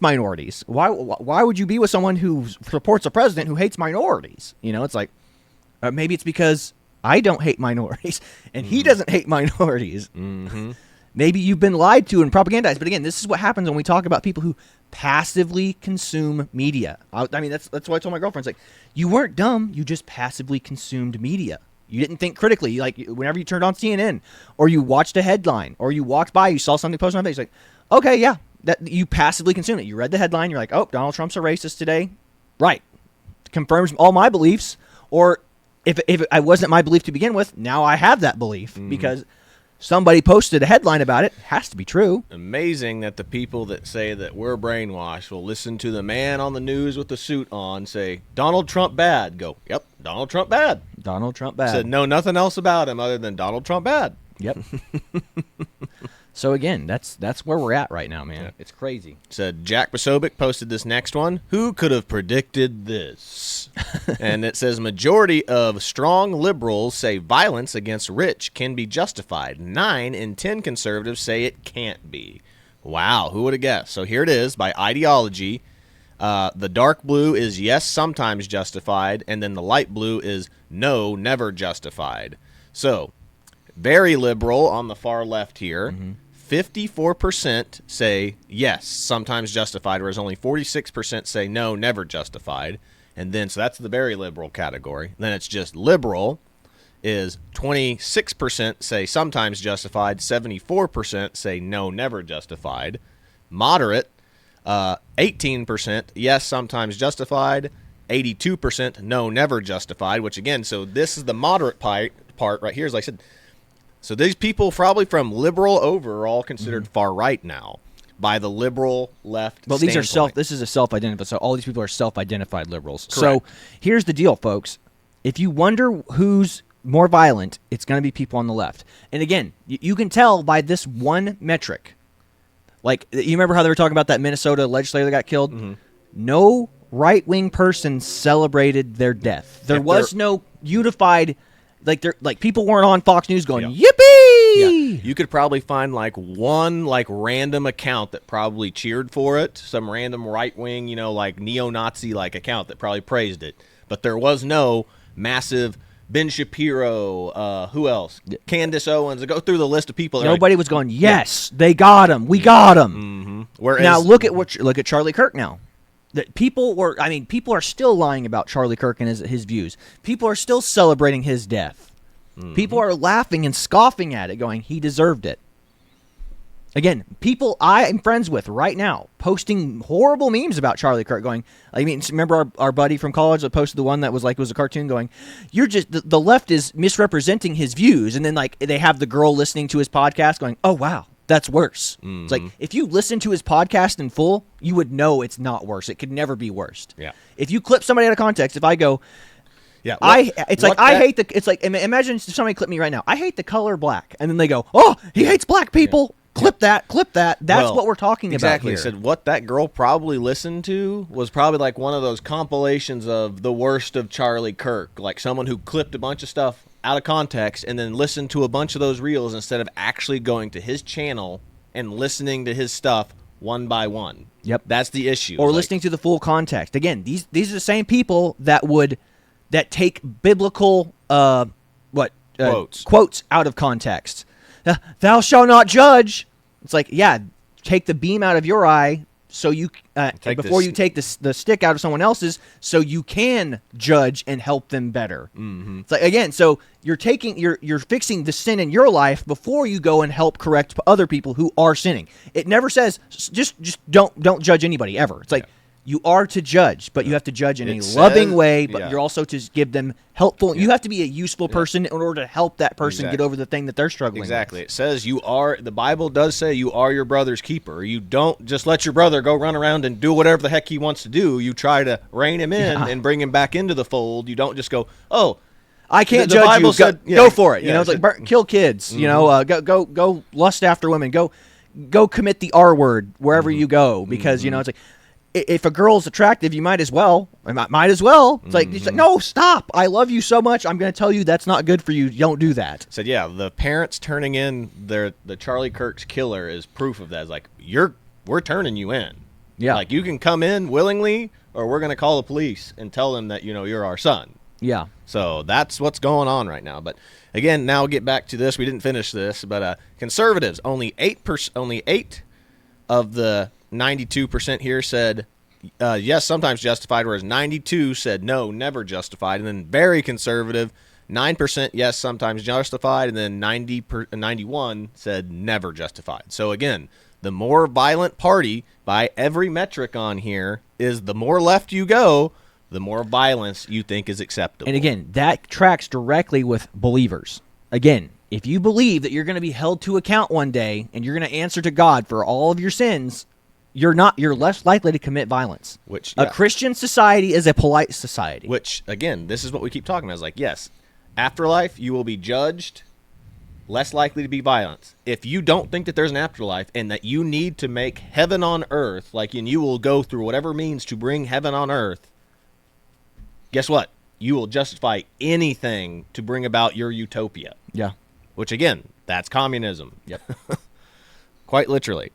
minorities. Why would you be with someone who supports a president who hates minorities? You know, it's like maybe it's because I don't hate minorities and he doesn't hate minorities. Mm-hmm. Maybe you've been lied to and propagandized. But again, this is what happens when we talk about people who passively consume media. I mean, that's what I told my girlfriend. It's like, you weren't dumb. You just passively consumed media. You didn't think critically. Like, whenever you turned on CNN or you watched a headline or you walked by, you saw something posted on Facebook. Like, okay, yeah, that you passively consumed it. You read the headline. You're like, oh, Donald Trump's a racist today. Right. Confirms all my beliefs. Or if it wasn't my belief to begin with, now I have that belief because somebody posted a headline about it. Has to be true. Amazing that the people that say that we're brainwashed will listen to the man on the news with the suit on say, Donald Trump bad. Go, yep, Donald Trump bad. Donald Trump bad. Said, no, nothing else about him other than Donald Trump bad. Yep. So again, that's where we're at right now, man. Yeah. It's crazy. Said Jack Posobiec posted this next one. Who could have predicted this? And it says majority of strong liberals say violence against rich can be justified. 9 in 10 conservatives say it can't be. Wow, who would have guessed? So here it is by ideology. The dark blue is yes, sometimes justified, and then the light blue is no, never justified. So very liberal on the far left here. 54% say yes, sometimes justified, whereas only 46% say no, never justified. And then, so that's the very liberal category. Then it's just liberal is 26% say sometimes justified, 74% say no, never justified. Moderate, 18% yes, sometimes justified, 82% no, never justified, which again, so this is the moderate part right here, is like I said, so these people probably from liberal over are all considered far right now by the liberal left Well, these are standpoint. this is a self-identified, so all these people are self-identified liberals. Correct. So here's the deal, folks. If you wonder who's more violent, it's going to be people on the left. And again, you can tell by this one metric. Like, you remember how they were talking about that Minnesota legislator that got killed? No right-wing person celebrated their death. There was no unified, like people weren't on Fox News going, yippee! Yeah. You could probably find like one like random account that probably cheered for it, some random right-wing, like neo-Nazi like account that probably praised it. But there was no massive Ben Shapiro, who else? Candace Owens. Go through the list of people. Nobody was going, yes, they got him. We got him. Whereas, now look at Charlie Kirk now. That people are still lying about Charlie Kirk and his views. People are still celebrating his death. People are laughing and scoffing at it, going, he deserved it. Again, people I am friends with right now posting horrible memes about Charlie Kirk going, remember our buddy from college that posted the one that was like, it was a cartoon going, you're just, the left is misrepresenting his views. And then like they have the girl listening to his podcast going, oh, wow, that's worse. It's like, if you listen to his podcast in full, you would know it's not worse. It could never be worse. Yeah. If you clip somebody out of context, if I go, imagine if somebody clipped me right now. I hate the color black. And then they go, oh, he hates black people. Clip that. That's what we're talking about here. Exactly. Said what that girl probably listened to was probably like one of those compilations of the worst of Charlie Kirk, like someone who clipped a bunch of stuff out of context and then listened to a bunch of those reels instead of actually going to his channel and listening to his stuff one by one. Yep. That's the issue. Or listening to the full context. Again, these are the same people that take biblical quotes out of context. Thou shalt not judge. It's like, yeah, take the beam out of your eye so you before you take the stick out of someone else's, so you can judge and help them better. It's like, again, so you're fixing the sin in your life before you go and help correct other people who are sinning. It never says just don't judge anybody ever. It's like, you are to judge, but you have to judge in a loving way, but you're also to give them helpful. You have to be a useful person in order to help that person get over the thing that they're struggling with. It says the Bible does say you are your brother's keeper. You don't just let your brother go run around and do whatever the heck he wants to do. You try to rein him in and bring him back into the fold. You don't just go, oh, I can't judge Bible you. Go for it. It's like kill kids. Go lust after women. Go commit the R word wherever you go, because it's like, if a girl's attractive, you might as well. It's like, no, stop. I love you so much. I'm going to tell you that's not good for you. Don't do that. Said, the parents turning in the Charlie Kirk's killer is proof of that. It's like, we're turning you in. Yeah. Like, you can come in willingly, or we're going to call the police and tell them that, you're our son. Yeah. So that's what's going on right now. But again, now we'll get back to this. We didn't finish this, but conservatives, only 8 of the 92% here said yes, sometimes justified, whereas 92 said no, never justified. And then very conservative, 9% yes, sometimes justified, and then 91 said never justified. So again, the more violent party by every metric on here is the more left you go, the more violence you think is acceptable. And again, that tracks directly with believers. Again, if you believe that you're going to be held to account one day and you're going to answer to God for all of your sins, you're less likely to commit violence. A Christian society is a polite society. Which, again, this is what we keep talking about. It's like, yes, afterlife, you will be judged, less likely to be violent. If you don't think that there's an afterlife and that you need to make heaven on earth, and you will go through whatever means to bring heaven on earth, guess what? You will justify anything to bring about your utopia. Yeah. Which, again, that's communism. Yep. Quite literally.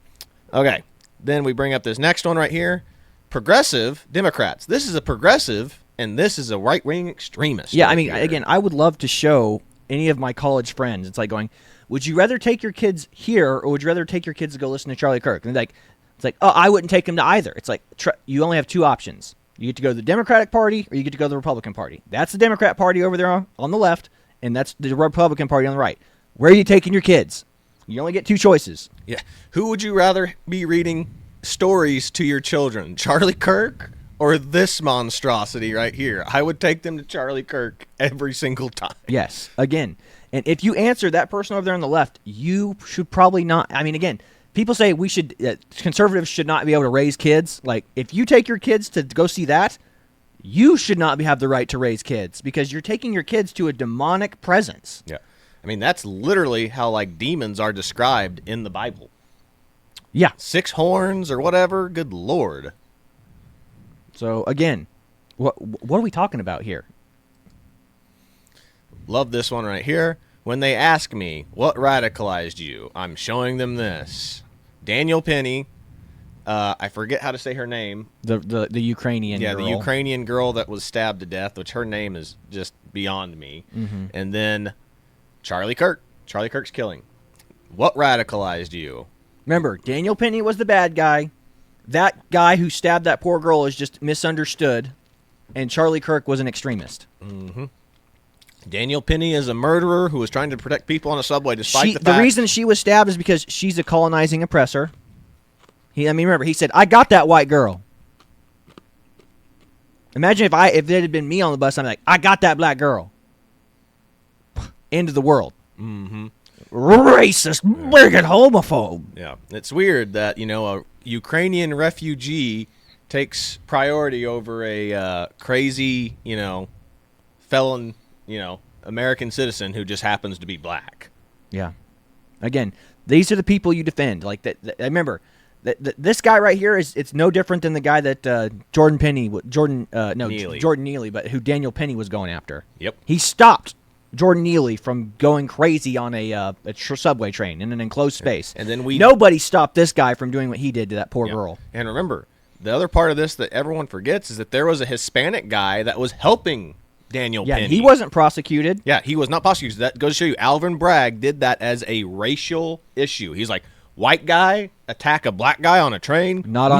Okay. Then we bring up this next one right here. Progressive Democrats. This is a progressive, and this is a right-wing extremist. Yeah, again, I would love to show any of my college friends. It's like going, would you rather take your kids here, or would you rather take your kids to go listen to Charlie Kirk? And it's like, oh, I wouldn't take them to either. It's like, you only have two options. You get to go to the Democratic Party or you get to go to the Republican Party. That's the Democrat Party over there on the left, and that's the Republican Party on the right. Where are you taking your kids? You only get two choices. Yeah. Who would you rather be reading stories to your children, Charlie Kirk or this monstrosity right here? I would take them to Charlie Kirk every single time. Yes. Again, and if you answer that person over there on the left, you should probably not. I mean, again, people say we should conservatives should not be able to raise kids. Like, if you take your kids to go see that, you should not have the right to raise kids because you're taking your kids to a demonic presence. Yeah. I mean, that's literally how, like, demons are described in the Bible. Yeah. 6 horns or whatever. Good Lord. So, again, what are we talking about here? Love this one right here. When they ask me, what radicalized you? I'm showing them this. Daniel Penny. I forget how to say her name. The Ukrainian girl. Yeah, the Ukrainian girl that was stabbed to death, which her name is just beyond me. Mm-hmm. And then Charlie Kirk. Charlie Kirk's killing. What radicalized you? Remember, Daniel Penny was the bad guy. That guy who stabbed that poor girl is just misunderstood. And Charlie Kirk was an extremist. Mm-hmm. Daniel Penny is a murderer who was trying to protect people on a subway despite the fact... The reason she was stabbed is because she's a colonizing oppressor. Remember, he said, I got that white girl. Imagine if it had been me on the bus, I'm like, I got that black girl. End of the world. Mm-hmm. Racist, bigot, homophobe. Yeah, it's weird that, a Ukrainian refugee takes priority over a crazy, felon, American citizen who just happens to be black. Yeah. Again, these are the people you defend. Like that. Remember, this guy right here it's no different than the guy that Jordan Neely, but who Daniel Penny was going after. Yep. He stopped Jordan Neely from going crazy on a subway train in an enclosed space. And then nobody stopped this guy from doing what he did to that poor girl. And remember, the other part of this that everyone forgets is that there was a Hispanic guy that was helping Daniel Penny. Yeah, he wasn't prosecuted. Yeah, he was not prosecuted. That goes to show you, Alvin Bragg did that as a racial issue. He's like, white guy attack a black guy on a train? Not on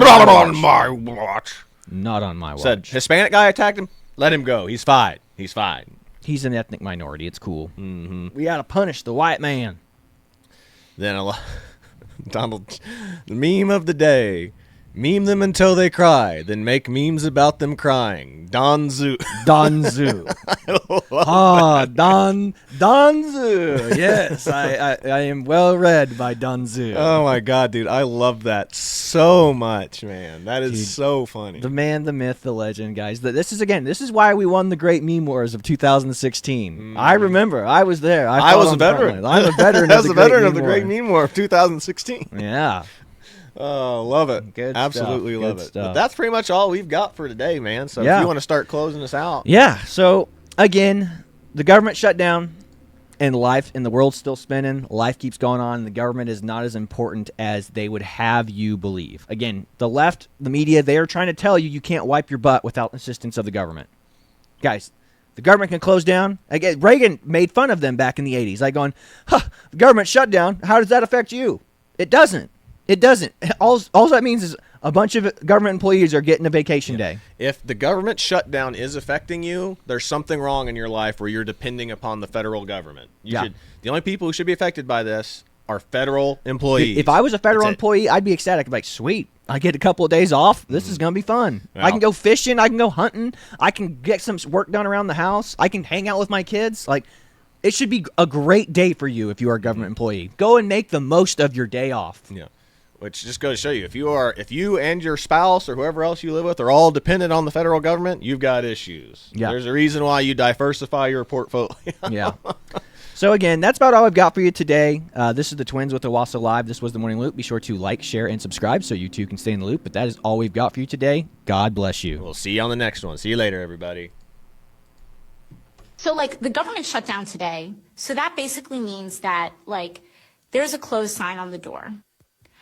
my watch. Not on my watch. Said, Hispanic guy attacked him? Let him go. He's fine. He's fine. He's an ethnic minority. It's cool. Mm-hmm. We got to punish the white man. Then Donald, the meme of the day. Meme them until they cry, then make memes about them crying. Donzu. Donzu. Donzu. Yes, I am well read by Donzu. Oh my God, dude, I love that so much, man. That is so funny. The man, the myth, the legend, guys. This is why we won the Great Meme Wars of 2016. I remember, I was there. I was a veteran. I'm a veteran. I was a veteran of the Great Meme War of 2016. Yeah. Oh, love it. Good Absolutely stuff. love Good it. stuff. But that's pretty much all we've got for today, man. So if you want to start closing us out. Yeah. So, again, the government shut down and the world's still spinning. Life keeps going on. The government is not as important as they would have you believe. Again, the left, the media, they are trying to tell you can't wipe your butt without assistance of the government. Guys, the government can close down. Again, Reagan made fun of them back in the 80s. Like going, the government shut down. How does that affect you? It doesn't. It doesn't. All that means is a bunch of government employees are getting a vacation day. If the government shutdown is affecting you, there's something wrong in your life where you're depending upon the federal government. The only people who should be affected by this are federal employees. If I was a federal employee, I'd be ecstatic. I'd be like, sweet, I get a couple of days off. This is going to be fun. Yeah. I can go fishing. I can go hunting. I can get some work done around the house. I can hang out with my kids. Like, it should be a great day for you if you are a government employee. Go and make the most of your day off. Yeah. Which just goes to show you, if you and your spouse or whoever else you live with are all dependent on the federal government, you've got issues. Yeah. There's a reason why you diversify your portfolio. Yeah. So, again, that's about all I've got for you today. This is the Twins with Owasso Live. This was the Morning Loop. Be sure to like, share, and subscribe so you too can stay in the loop. But that is all we've got for you today. God bless you. We'll see you on the next one. See you later, everybody. So, the government shut down today. So that basically means that, there's a closed sign on the door.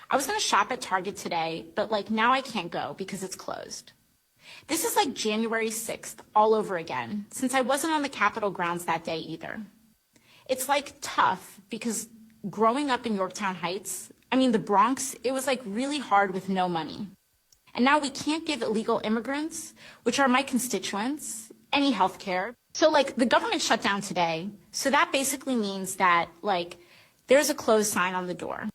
I was going to shop at Target today, but now I can't go because it's closed. This is like January 6th all over again, since I wasn't on the Capitol grounds that day either. It's tough because growing up in Yorktown Heights, the Bronx, it was really hard with no money. And now we can't give illegal immigrants, which are my constituents, any health care. So like the government shut down today. So that basically means that like there's a closed sign on the door.